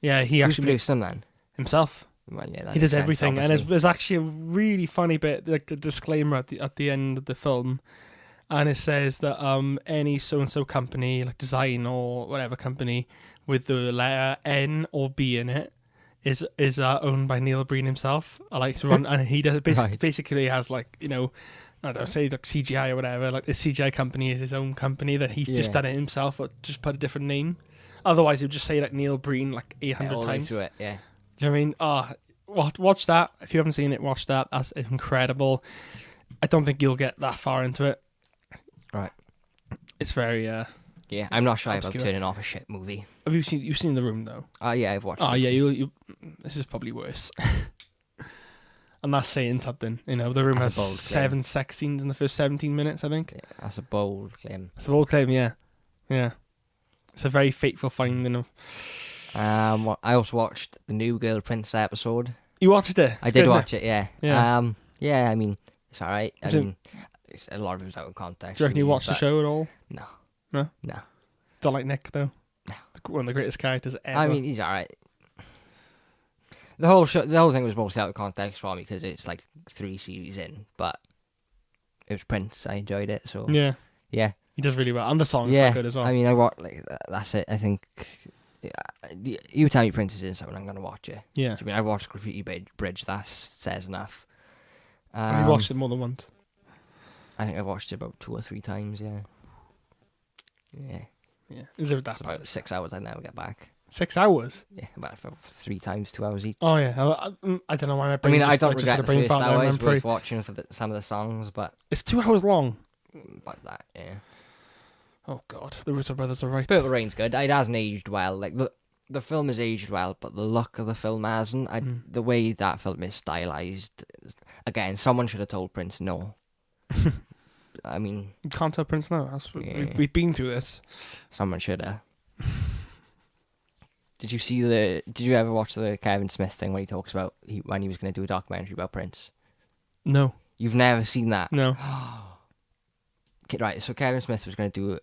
Yeah, he Who's actually made produced them then? himself. Well, yeah, that He makes does sense, everything, and obviously. there's actually a really funny bit, like the disclaimer at the end of the film, and it says that any so and so company, like design or whatever company, with the letter N or B in it, is owned by Neil Breen himself. I like to run, and he does Right. basically has like I don't know, say like CGI or whatever. Like the CGI company is his own company that he's just Yeah. done it himself, but just put a different name. Otherwise, he'd just say like Neil Breen like 800 all the way times. through it, yeah. Do you know what I mean? Watch that. If you haven't seen it, watch that. That's incredible. I don't think you'll get that far into it. Right. It's very. Yeah, I'm not shy about Obscure. turning off a shit movie. Have you seen? You've seen The Room though. Yeah, I've watched Oh it. yeah, you. This is probably worse. And that's saying something. You know, The Room That's has a bold 7 sex scenes in the first 17 minutes. I think. Yeah, that's a bold claim. It's a bold claim. Yeah. Yeah. It's a very fateful finding of. I also watched the New Girl Prince episode. You watched it? I did watch it, yeah. Yeah. Yeah, I mean, it's alright. I Is it- mean, a lot of it was out of context. Do you reckon for you me, watched the but show at all? No. No? No. Don't like Nick though. No. One of the greatest characters ever. I mean, he's alright. The whole thing was mostly out of context for me because it's like 3 series in, but it was Prince. I enjoyed it, so yeah, yeah. he does really well, and the song's Yeah, quite good as well. I mean, I watched like that's it. I think you tell me Prince is in something, I'm gonna watch it. yeah, I mean, I watched Graffiti Bridge. That says enough. I've watched it more than once. I think I watched it about 2 or 3 times. Yeah. Yeah. Yeah, is it that It's about 6 hours. I never get back. 6 hours? Yeah, about 3 times, 2 hours each. Oh yeah, I don't know why my I brain. mean, just, I don't just regret had a the brain first fart there, hour. and It's I'm pretty- worth watching for some of the songs, but It's 2 hours long. that, yeah. Oh god, the Russo brothers are right. Purple Rain's good. It hasn't aged well. Like the film has aged well, but the look of the film hasn't. The way that film is stylized. Again, someone should have told Prince no. I mean, You can't tell Prince no. Yeah. We've been through this. someone should have. Did you ever watch the Kevin Smith thing where he talks about when he was going to do a documentary about Prince? No, You've never seen that? no. Okay, right, so Kevin Smith was going to do.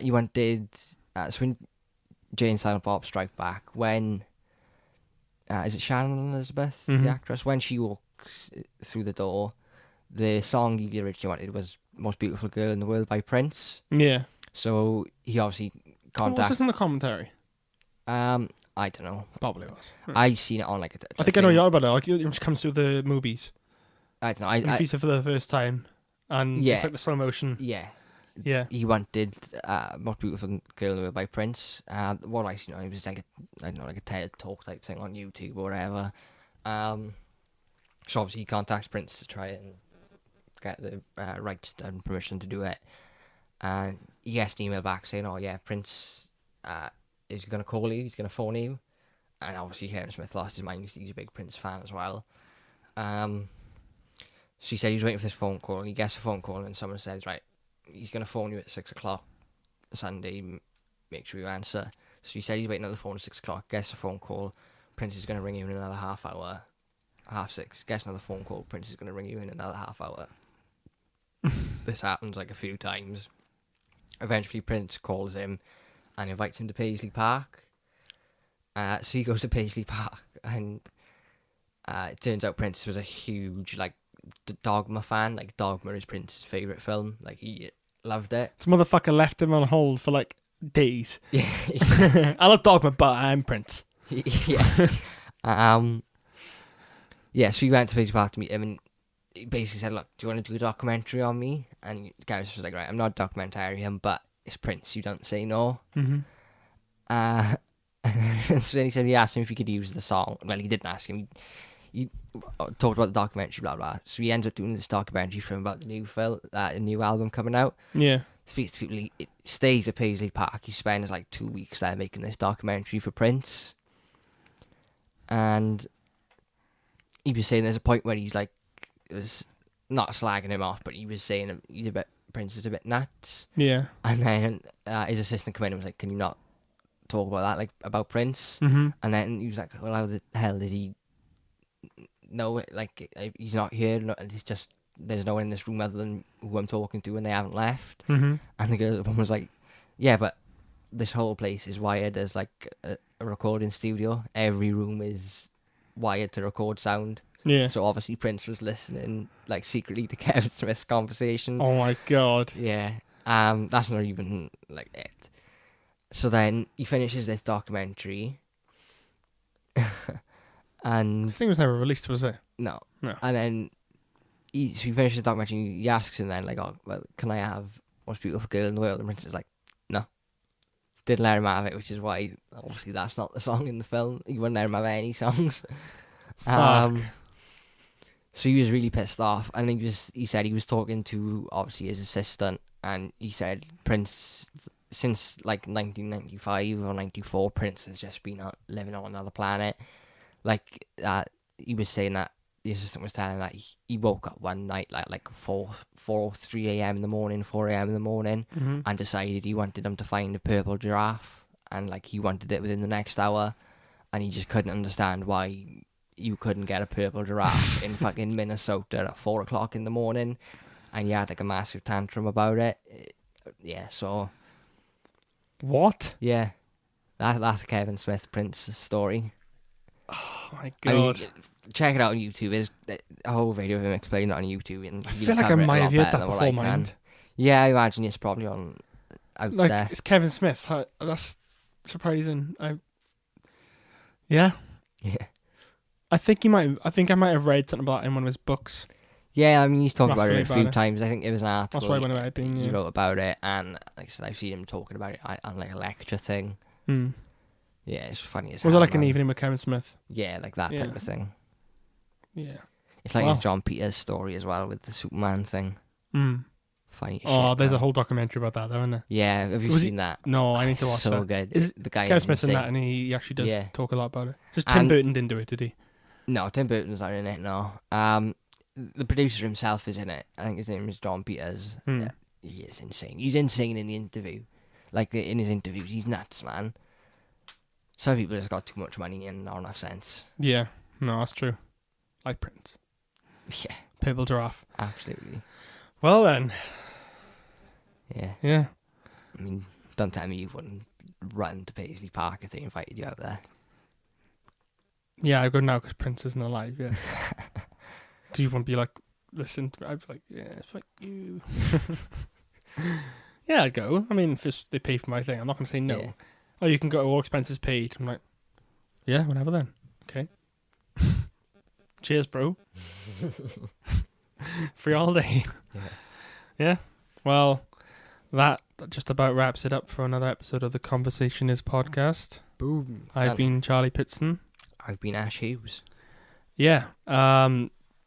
He so when Jay and Silent Bob Strike Back, when is it Shannon Elizabeth, Mhm. the actress, when she walks through the door, the song he originally wanted was "Most Beautiful Girl in the World" by Prince. Yeah. So he obviously Was contacted. this in the commentary? I don't know. Probably was. I seen it on like I think I know you're about it. Like it just comes through the movies. I don't know. You see it for the first time, and Yeah. it's like the slow motion. Yeah. Yeah. He wanted "Most Beautiful Girl in the World" by Prince. What I seen, it was like a TED talk type thing on YouTube or whatever. So obviously he contacts Prince to try and get the rights and permission to do it, and he gets an email back saying, "Oh yeah, Prince is going to call you. He's going to phone you." And obviously Kevin Smith lost his mind. He's a big Prince fan as well. So he said he was waiting for this phone call, and he gets a phone call, and someone says, "Right, he's going to phone you at 6 o'clock Sunday. Make sure you answer." So he said he's waiting at the phone at 6 o'clock. Gets a phone call. Prince is going to ring you in another half hour. 6:30, gets another phone call, Prince is going to ring you in another half hour. This happens like a few times. Eventually Prince calls him and invites him to Paisley Park. So he goes to Paisley Park, and it turns out Prince was a huge like Dogma fan. Like Dogma is Prince's favourite film. Like he loved it. This motherfucker left him on hold for like days. Yeah. I love Dogma, but I'm Prince. Yeah. Yeah, so we went to Paisley Park to meet him, and he basically said, look, do you want to do a documentary on me? And Gareth was like, right, I'm not a documentarian, but it's Prince, you don't say no. Mm-hmm. So then he asked him if he could use the song. Well, he didn't ask him. He talked about the documentary, blah, blah. So he ends up doing this documentary for him about the new film, the new album coming out. Yeah. Speaks to people. He stays at Paisley Park. He spends like 2 weeks there making this documentary for Prince. And he was saying there's a point where he's like, it was not slagging him off, but he was saying Prince is a bit nuts. Yeah. And then his assistant came in and was like, can you not talk about that, like about Prince? Mm-hmm. And then he was like, well, how the hell did he know it? Like, he's not here. It's just, there's no one in this room other than who I'm talking to, and they haven't left. Mm-hmm. And the one was like, yeah, but this whole place is wired as like a recording studio. Every room is wired to record sound. Yeah. So obviously Prince was listening like secretly to Kevin Smith's conversation. Oh my god. Yeah. That's not even like it. So then he finishes this documentary. And This thing was never released, was it? no. No. And then he finishes the documentary, he asks him then like, oh well, can I have most beautiful girl in the world? And Prince is like, no. Didn't let him have it, which is why obviously that's not the song in the film. He wouldn't let him have any songs. Fuck. So he was really pissed off, and he said he was talking to obviously his assistant, and he said Prince, since like 1995 or 94, Prince has just been living on another planet. Like he was saying that the assistant was telling him that he woke up one night like 3 a.m. in the morning, 4 a.m. in the morning, Mm-hmm. and decided he wanted them to find a purple giraffe, and like he wanted it within the next hour, and he just couldn't understand why you couldn't get a purple giraffe in fucking Minnesota at 4 o'clock in the morning, and he had like a massive tantrum about it. Yeah, so What? yeah, that's Kevin Smith Prince story. Oh my I god. mean, check it out on YouTube. There's a whole video of him explaining it on YouTube, and I feel like I might have heard that before, mind. Yeah, I imagine it's probably on out Like, there. it's Kevin Smith. That's surprising. Yeah. Yeah. I think I might have read something about it in one of his books. Yeah, I mean, he's talked about Roughly it a few about it. times. I think it was an article. That's why I went about it being. He Yeah. wrote about it, and like I said, I've seen him talking about it on like a lecture thing. Hmm. Yeah, it's funny as Was it hell, like an man. evening with Kevin Smith? Yeah, like that Yeah. type of thing. Yeah. It's like Wow. his John Peters story as well with the Superman thing. Hmm. Funny as Oh, shit, there's man. a whole documentary about that, though, isn't there? Yeah, have you Was he- seen that? No, I need to watch so that. good. Is The guy Kevin is Smith's in insane. that, and he actually does Yeah. talk a lot about it. Just Tim And- Burton didn't do it, did he? No, Tim Burton's not in it, no. The producer himself is in it. I think his name is John Peters. Hmm. Yeah, he is insane. He's insane in the interview. Like, in his interviews, he's nuts, man. Some people just got too much money and not enough sense. Yeah. No, that's true. Like Prince. Yeah, Purple giraffe. absolutely. Well then. Yeah. Yeah. I mean, don't tell me you wouldn't run to Paisley Park if they invited you out there. Yeah, I go now because Prince isn't alive, yeah. Because you wouldn't be like, listen to me. I'd be like, yeah, fuck you. Yeah, I'd go. I mean, if they pay for my thing, I'm not going to say no. Yeah. Oh, you can go, all expenses paid. I'm like, yeah, whatever then. Okay. Cheers, bro. Free all day. Yeah. Yeah. Well, that just about wraps it up for another episode of the Conversation Is podcast. Boom. I've been Charlie Pitson. I've been Ash Hughes. Yeah.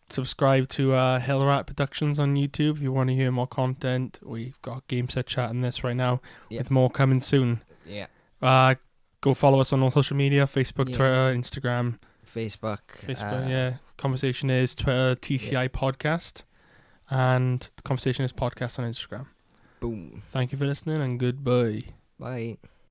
Subscribe to HillRat Productions on YouTube if you want to hear more content. We've got Game Set Chat in this right now, Yep. with more coming soon. Yeah. Go follow us on all social media: Facebook, Yeah. Twitter, Instagram. Facebook. Yeah. Conversation Is Twitter, TCI Podcast, and the Conversation Is Podcast on Instagram. Boom. Thank you for listening, and goodbye. Bye.